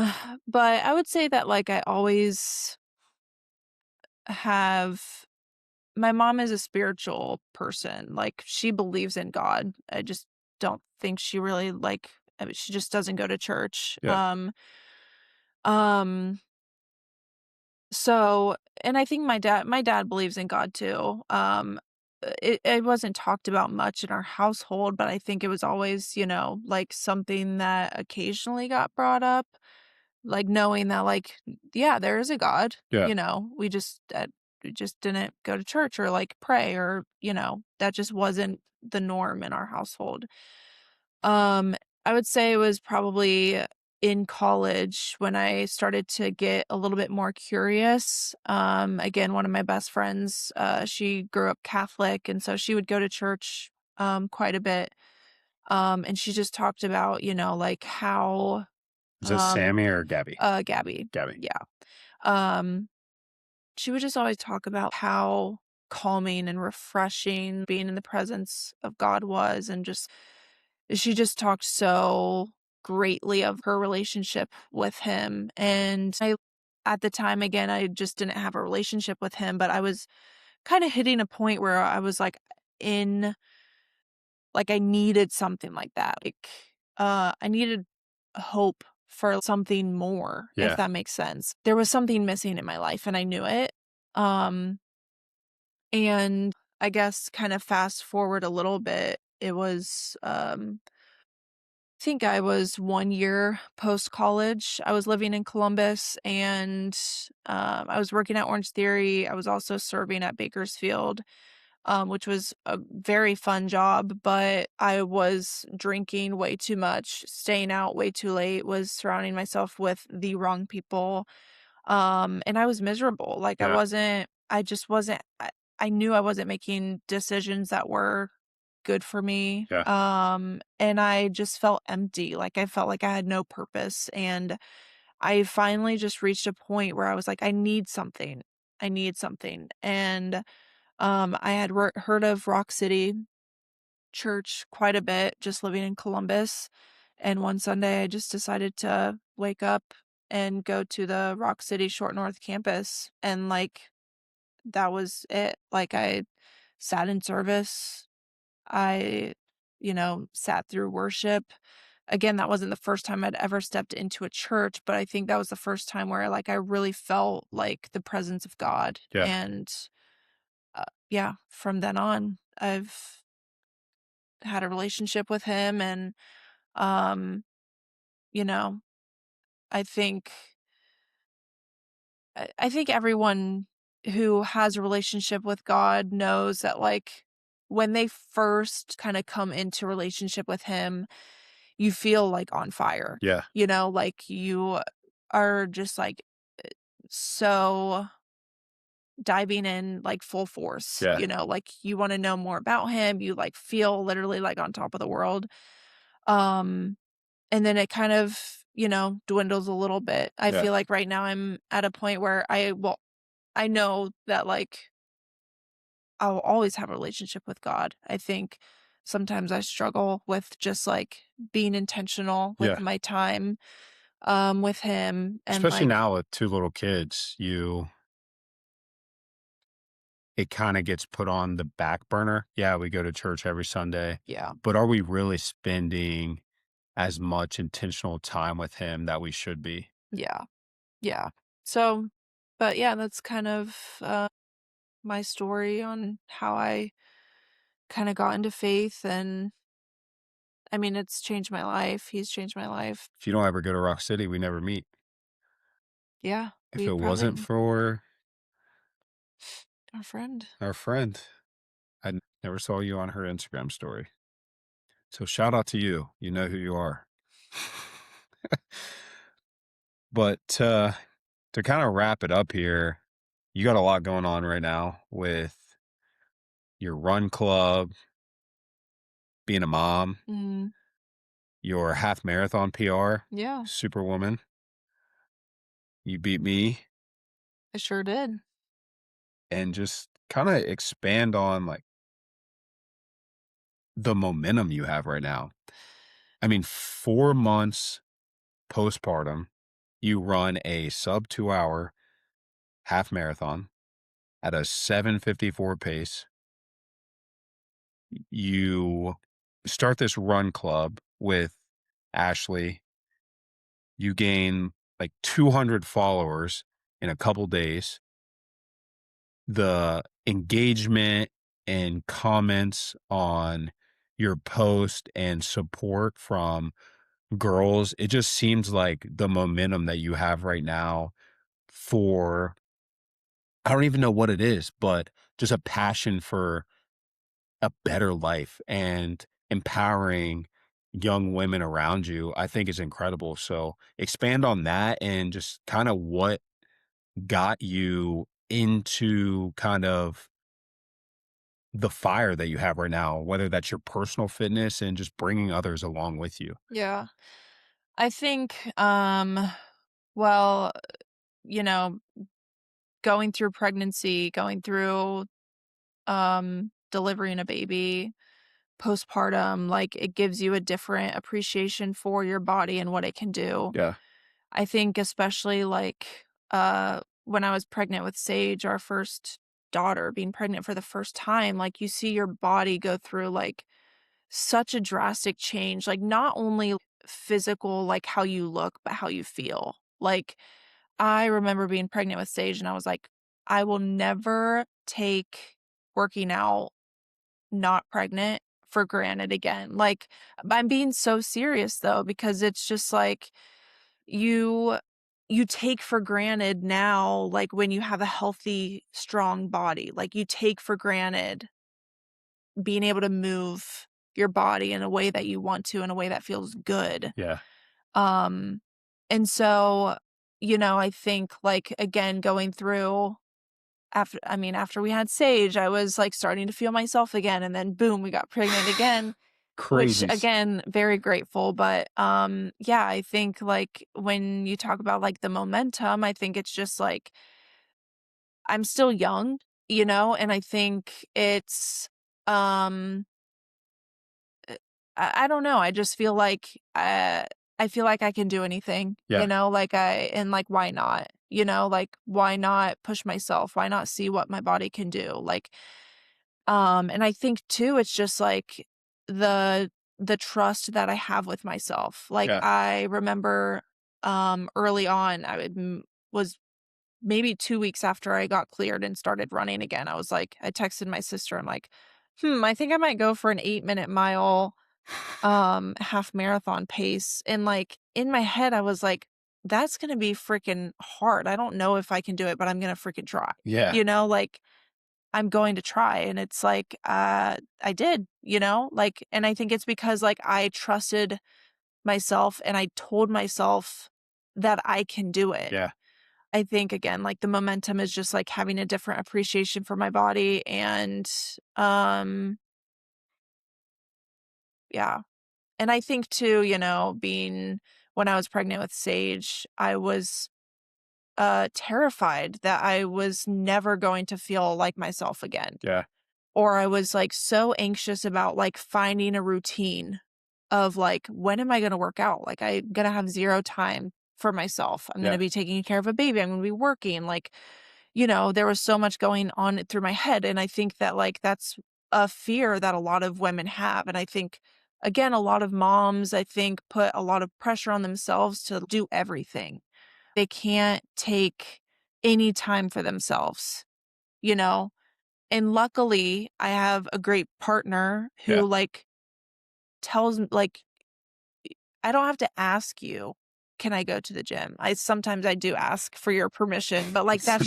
but I would say that, like, I always have my mom is a spiritual person, like, she believes in God. I just don't think she really, like, I mean, she just doesn't go to church. Yeah, Um, so and I think my dad believes in God too. It wasn't talked about much in our household, but I think it was always, like, something that occasionally got brought up. Like, knowing that, like, yeah, there is a God, yeah, we just didn't go to church or, like, pray or, that just wasn't the norm in our household. Um, I would say it was probably in college when I started to get a little bit more curious. Again, one of my best friends, she grew up Catholic, and so she would go to church, quite a bit, and she just talked about, like, how, is it um Sammy or Gabby? Gabby. Gabby. Yeah. Um, she would just always talk about how calming and refreshing being in the presence of God was, and just she just talked so greatly of her relationship with him. And at the time, again, I just didn't have a relationship with him, but I was kind of hitting a point where I was in like I needed something like that. Like, I needed hope for something more, if Yeah, that makes sense. There was something missing in my life and I knew it. Um, and I guess kind of fast forward a little bit, it was, I think I was 1 year post college. I was living in Columbus and I was working at Orange Theory. I was also serving at Bakersfield, which was a very fun job, but I was drinking way too much, staying out way too late, was surrounding myself with the wrong people. And I was miserable. Like, yeah, I just wasn't, I knew I wasn't making decisions that were good for me. yeah, And I just felt empty. Like, I felt like I had no purpose. And I finally just reached a point where I was like, I need something. I need something. And I had heard of Rock City Church quite a bit, just living in Columbus. And one Sunday, I just decided to wake up and go to the Rock City Short North campus. And, like, that was it. Like, I sat in service. I, sat through worship. Again, that wasn't the first time I'd ever stepped into a church, but I think that was the first time where, like, I really felt like the presence of God. yeah. And yeah, from then on, I've had a relationship with him. And um, you know, I think I think everyone who has a relationship with God knows that, like, when they first kind of come into relationship with him, you feel like on fire. Yeah, Like, you are just like so diving in, like, full force, yeah, like, you want to know more about him, you, like, feel literally like on top of the world. Um And then it kind of, dwindles a little bit. I yeah. feel like right now I'm at a point where I know that, like, I'll always have a relationship with God. I think sometimes I struggle with just, like, being intentional with Yeah. my time, with him and, Especially like, now with 2 little kids, it kinda gets put on the back burner. Yeah, we go to church every Sunday, yeah, but are we really spending as much intentional time with him that we should be? yeah, yeah. So, but yeah, that's kind of, my story on how I kinda got into faith, and I mean, it's changed my life. He's changed my life. If you don't ever go to Rock City, we never meet. Yeah, If we it wasn't probably for our friend. our friend, I never saw you on her Instagram story. So shout out to you. You know who you are. But to kind of wrap it up here, you got a lot going on right now with your run club, being a mom, Mhm. your half marathon PR, Yeah, Superwoman. You beat me, I sure did. and just kind of expand on like the momentum you have right now. I mean, 4 months postpartum, you run a sub 2 hour half marathon at a 7:54 pace. You start this run club with Ashley. You gain like 200 followers in a couple days. The engagement and comments on your post and support from girls, it just seems like the momentum that you have right now for, I don't even know what it is, but just a passion for a better life and empowering young women around you, I think is incredible. So expand on that and just kind of what got you into kind of the fire that you have right now, whether that's your personal fitness and just bringing others along with you. Yeah. I think, well, you know, going through pregnancy, going through, delivering a baby, postpartum, like, it gives you a different appreciation for your body and what it can do. Yeah. I think especially, like, when I was pregnant with Sage, our first daughter, being pregnant for the first time, like, you see your body go through, like, such a drastic change, like, not only physical, like, how you look, but how you feel. Like, I remember being pregnant with Sage, and I was like, "I will never take working out not pregnant for granted again." Like, I'm being so serious, though, because it's just like you you take for granted now, like, when you have a healthy, strong body, like, you take for granted being able to move your body in a way that you want to, in a way that feels good. Yeah. Um, and so, I think, like, again, going through after we had Sage, I was, like, starting to feel myself again, and then boom, we got pregnant again, which, Crazy. again, very grateful, but, yeah, I think, like, when you talk about, like, the momentum, I think it's just, like, I'm still young, and I think it's, um I don't know, I just feel like, I feel like I can do anything, Yeah. like, like, why not? Like, why not push myself? Why not see what my body can do? Like, and I think too, it's just, like, the the trust that I have with myself. Like, Yeah. I remember, early on, was maybe 2 weeks after I got cleared and started running again, I texted my sister, I'm like, I think I might go for an 8-minute mile, half marathon pace." And, like, in my head, I was like, "That's gonna be freaking hard. I don't know if I can do it, but I'm gonna freaking try." Yeah. Like, I'm going to try, and it's like, I did, like, and I think it's because, like, I trusted myself and I told myself that I can do it. Yeah. I think, again, like, the momentum is just, like, having a different appreciation for my body and, um, yeah. And I think too, being when I was pregnant with Sage, I was, terrified that I was never going to feel like myself again. Yeah. Or I was, like, so anxious about, like, finding a routine of, like, when am I gonna work out? Like, I'm gonna have 0 time for myself. I'm gonna Yeah. be taking care of a baby. I'm gonna be working. Like, there was so much going on through my head, and I think that, like, that's a fear that a lot of women have, and I think, again, a lot of moms, I think, put a lot of pressure on themselves to do everything. They can't take any time for themselves, you know? And luckily, I have a great partner Yeah. who, like, tells me, like, I don't have to ask you, "Can I go to the gym?" Sometimes I do ask for your permission, but, like, It's annoying.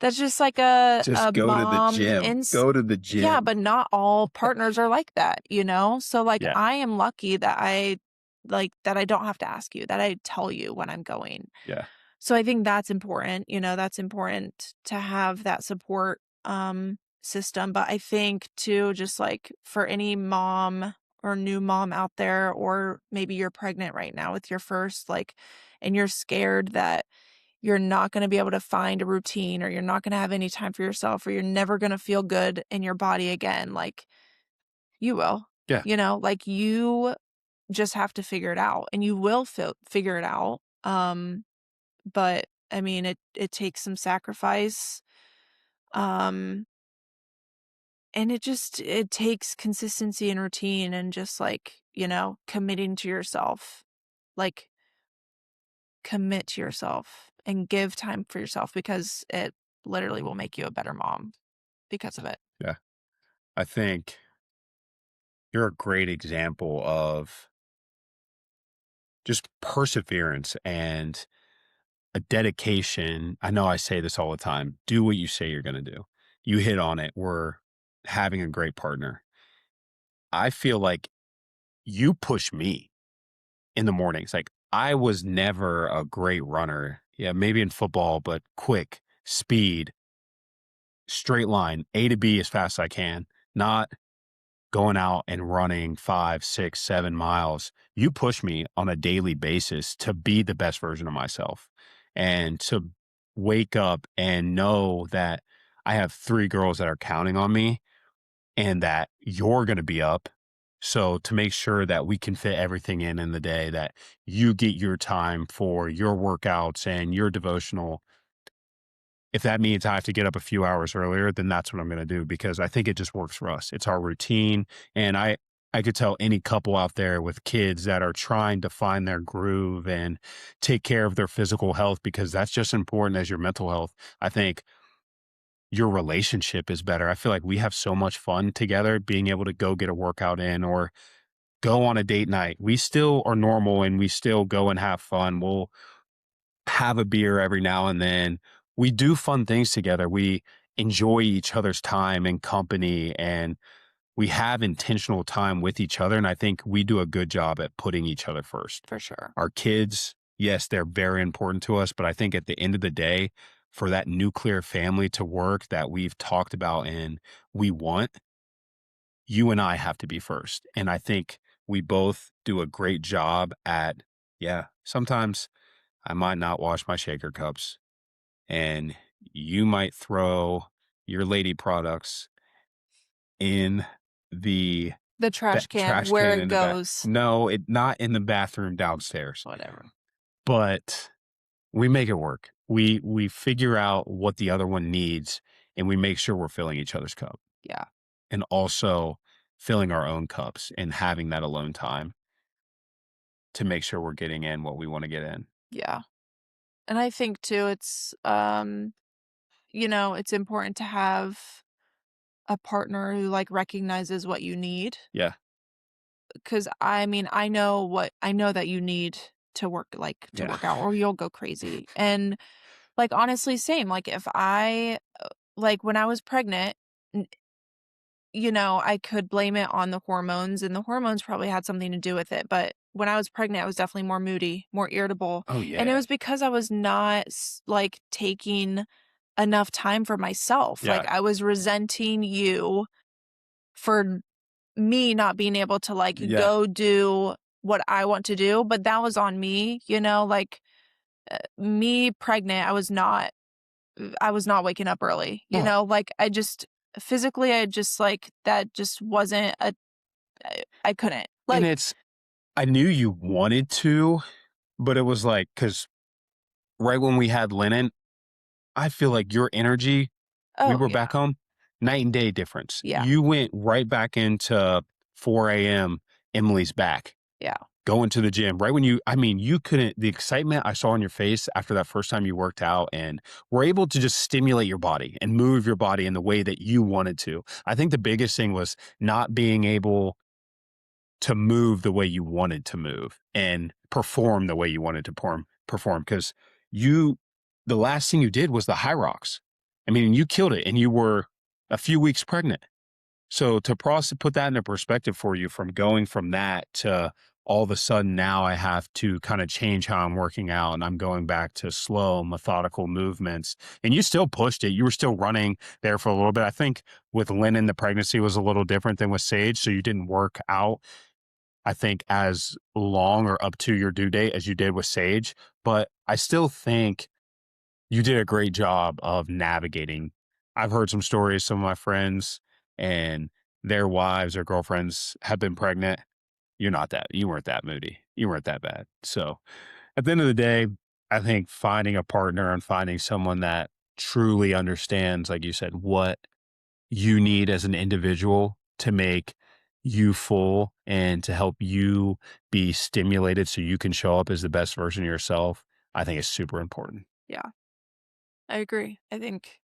that's just like a Just go to the mom gym. Go to the yeah, gym. but not all partners are like that, you know? So, like, Yeah. I am lucky that that I don't have to ask you, that I tell you when I'm going. Yeah. So I think that's important, that's important to have that support, system, but I think too, just, like, for any mom or new mom out there, or maybe you're pregnant right now with your first, like, and you're scared that you're not gonna be able to find a routine, or you're not gonna have any time for yourself, or you're never gonna feel good in your body again, like, you will, Yeah. like, you just have to figure it out, and you will figure it out, but, I mean, it takes some sacrifice, um, and it takes consistency and routine, and just, like, committing to yourself. Like, commit to yourself and give time for yourself, because it literally will make you a better mom because of it. Yeah. I think you're a great example of just perseverance and a dedication. I know I say this all the time. Do what you say you're going to do. You hit on it. We're having a great partner. I feel like you push me in the mornings. Like, I was never a great runner. Yeah, maybe in football, but quick, speed, straight line, A to B as fast as I can, not going out and running 5, 6, 7 miles. You push me on a daily basis to be the best version of myself and to wake up and know that I have 3 girls that are counting on me and that you're going to be up. So to make sure that we can fit everything in the day, that you get your time for your workouts and your devotional. If that means I have to get up a few hours earlier, then that's what I'm going to do, because I think it just works for us. It's our routine. And I could tell any couple out there with kids that are trying to find their groove and take care of their physical health, because that's just important as your mental health. I think your relationship is better. I feel like we have so much fun together, being able to go get a workout in or go on a date night. We still are normal and we still go and have fun. We'll have a beer every now and then. We do fun things together. We enjoy each other's time and company, and we have intentional time with each other. And I think we do a good job at putting each other first. For sure. Our kids, yes, they're very important to us, but I think at the end of the day, for that nuclear family to work that we've talked about and we want, you and I have to be first. And I think we both do a great job at, yeah, sometimes I might not wash my shaker cups and you might throw your lady products in the The trash can, trash where can it in the back. goes, No, not in the bathroom downstairs, whatever. but we make it work. We figure out what the other one needs and we make sure we're filling each other's cup Yeah. and also filling our own cups and having that alone time to make sure we're getting in what we want to get in. Yeah. And I think too, it's important to have a partner who, like, recognizes what you need. Yeah. 'Cause, I mean, I know that you need to work, like, to Yeah. work out, or you'll go crazy. And, like, honestly, same. Like, if like, when I was pregnant, n I could blame it on the hormones, and the hormones probably had something to do with it, but when I was pregnant, I was definitely more moody, more irritable, Oh, and it yeah. was because I was not like, taking enough time for myself. Yeah. Like, I was resenting you for me not being able to, like, Yeah. go do what I want to do, but that was on me, like, me pregnant, I was not waking up early, No. like, I just physically, I just, like, that just wasn't I couldn't. And Like, I knew you wanted to, but it was like, because right when we had Lennon, I feel like your energy, we oh, were yeah, back home, night and day difference. yeah, You went right back into 4 a.m. Emily's back. yeah, going to the gym right when you couldn't, the excitement I saw on your face after that first time you worked out and were able to just stimulate your body and move your body in the way that you wanted to. I think the biggest thing was not being able to move the way you wanted to move and perform the way you wanted to perform because you the last thing you did was the high rocks. I mean, you killed it and you were a few weeks pregnant. So to put that into perspective for you from going from that to all of a sudden now I have to kind of change how I'm working out and I'm going back to slow, methodical movements. And you still pushed it. You were still running there for a little bit. I think with Lennon, the pregnancy was a little different than with Sage. So you didn't work out, I think, as long or up to your due date as you did with Sage. But I still think you did a great job of navigating. I've heard some stories, some of my friends and their wives or girlfriends have been pregnant. You weren't that moody. You weren't that bad. So at the end of the day, I think finding a partner and finding someone that truly understands, like you said, what you need as an individual to make you full and to help you be stimulated so you can show up as the best version of yourself, I think is super important. Yeah, I agree. I think,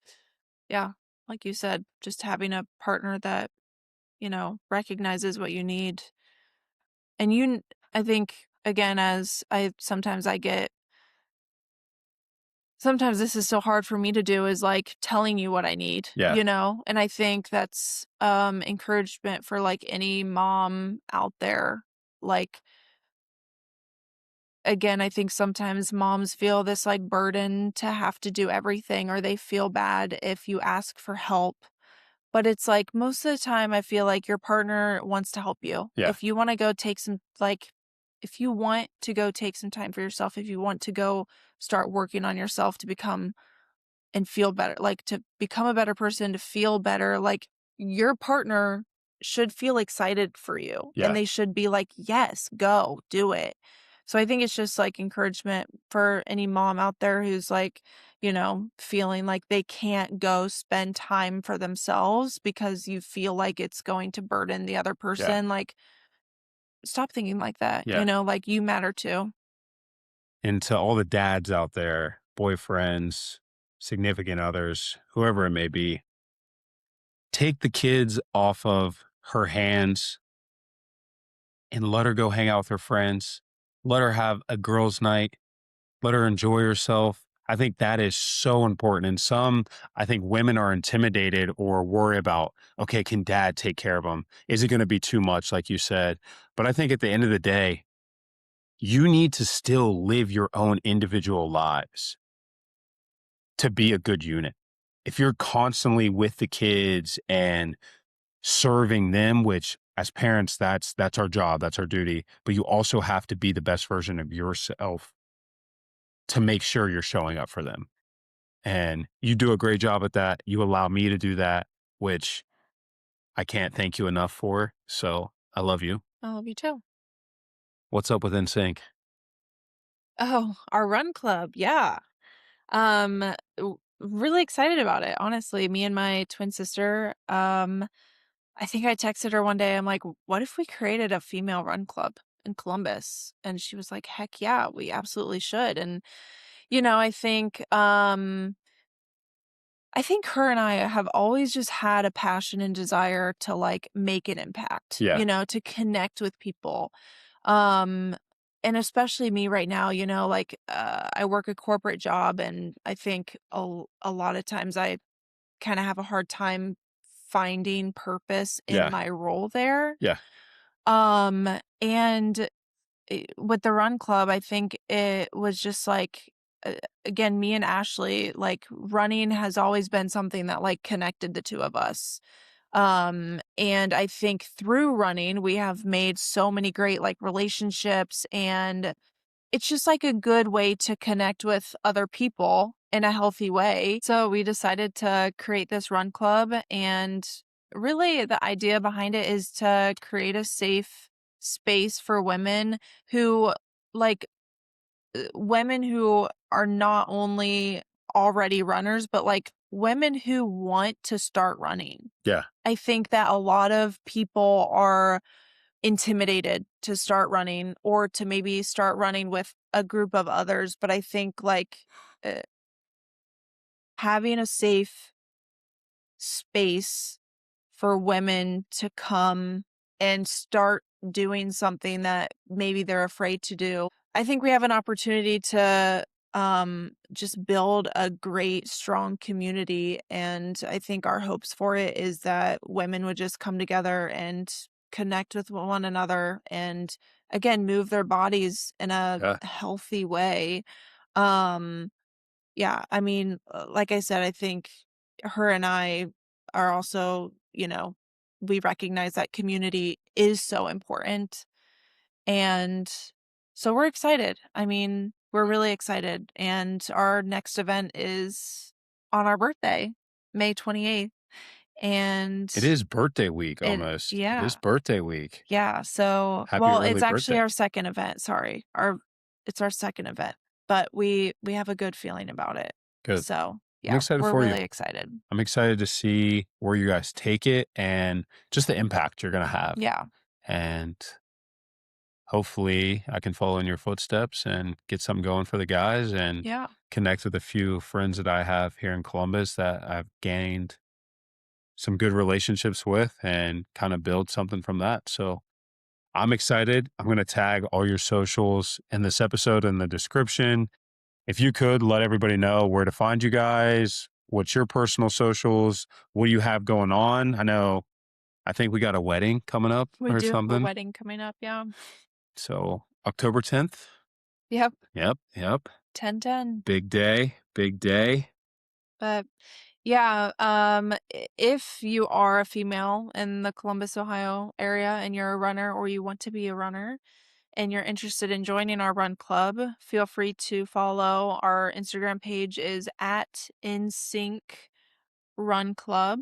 yeah, like you said, just having a partner that, recognizes what you need. And I think, again, as sometimes this is so hard for me to do is like telling you what I need, Yeah. and I think that's encouragement for like any mom out there. Like, again, I think sometimes moms feel this like burden to have to do everything, or they feel bad if you ask for help. But it's like most of the time, I feel like your partner wants to help you. Yeah. If you want to go if you want to go take some time for yourself, if you want to go start working on yourself to become and feel better, like to become a better person, to feel better, like your partner should feel excited for you and Yeah. they should be like, yes, go do it. So I think it's just like encouragement for any mom out there who's like, feeling like they can't go spend time for themselves because you feel like it's going to burden the other Yeah. person. Like, stop thinking like that, Yeah. like you matter too. And to all the dads out there, boyfriends, significant others, whoever it may be, take the kids off of her hands and let her go hang out with her friends. Let her have a girls' night. Let her enjoy herself. I think that is so important. And I think women are intimidated or worry about, okay, can dad take care of them? Is it going to be too much, like you said? But I think at the end of the day, you need to still live your own individual lives to be a good unit. If you're constantly with the kids and serving them, which as parents, that's our job, that's our duty, but you also have to be the best version of yourself to make sure you're showing up for them. And you do a great job at that. You allow me to do that, which I can't thank you enough for. So I love you. I love you too. What's up with NSYNC? Oh, our run club. Yeah. Really excited about it, honestly. Me and my twin sister, I think I texted her one day. I'm like, "What if we created a female run club in Columbus?" And she was like, "Heck yeah, we absolutely should." And I think her and I have always just had a passion and desire to like make an impact, Yeah. to connect with people. Um and especially me right now, like I work a corporate job and I think a lot of times I kind of have a hard time finding purpose in Yeah. my role there. Yeah. And with the run club, I think it was just like, uh, again, me and Ashley, like running has always been something that like connected the two of us. And I think through running, we have made so many great like relationships, and it's just like a good way to connect with other people in a healthy way. So we decided to create this run club, and really the idea behind it is to create a safe space for women who like women who are not only already runners, but like women who want to start running. Yeah. I think that a lot of people are intimidated to start running or to maybe start running with a group of others. But I think like uh, having a safe space for women to come and start doing something that maybe they're afraid to do. I think we have an opportunity to just build a great strong community, and I think our hopes for it is that women would just come together and connect with one another and again move their bodies in a Yeah. healthy way. um yeah, I mean, like I said, I think her and I are also, we recognize that community is so important. And so we're excited. I mean, we're really excited. And our next event is on our birthday, May 28th. And It is birthday week it, almost. It is yeah, birthday week. yeah. So, Happy well, early it's actually birthday. our second event. Sorry. It's our second event, but we have a good feeling about it. Good. So, I'm yeah, excited we're for you. really excited. I'm excited to see where you guys take it and just the impact you're going to have. Yeah. And hopefully I can follow in your footsteps and get something going for the guys and Yeah. connect with a few friends that I have here in Columbus that I've gained some good relationships with and kind of build something from that. So I'm excited. I'm going to tag all your socials in this episode in the description. If you could let everybody know where to find you guys, what's your personal socials, what do you have going on? I think we got a wedding coming up We or do have a something. wedding coming up. Yeah. So October 10th. Yep. Yep. 10/10. Big day, big day. But yeah, if you are a female in the Columbus, Ohio area and you're a runner or you want to be a runner and you're interested in joining our run club, feel free to follow. Our Instagram page is at InSync Run Club.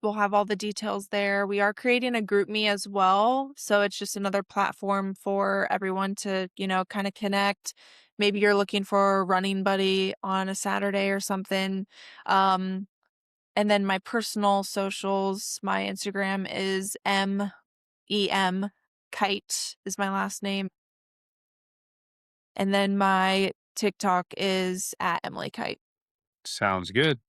We'll have all the details there. We are creating a group me as well, so it's just another platform for everyone to, kind of connect. Maybe you're looking for a running buddy on a Saturday or something. Um, and then my personal socials, my Instagram is MEM Kite is my last name. And then my TikTok is at Emily Kite. Sounds good.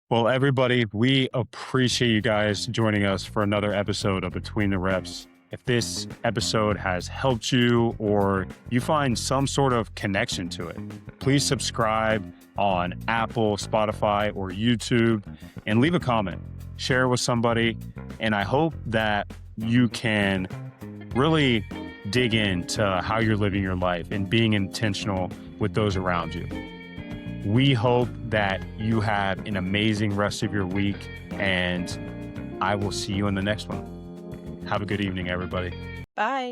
Well, everybody, we appreciate you guys joining us for another episode of Between the Reps. If this episode has helped you or you find some sort of connection to it, please subscribe on Apple, Spotify, or YouTube and leave a comment. Share it with somebody. And I hope that you can really dig into how you're living your life and being intentional with those around you. We hope that you have an amazing rest of your week, and I will see you in the next one. Have a good evening, everybody. Bye.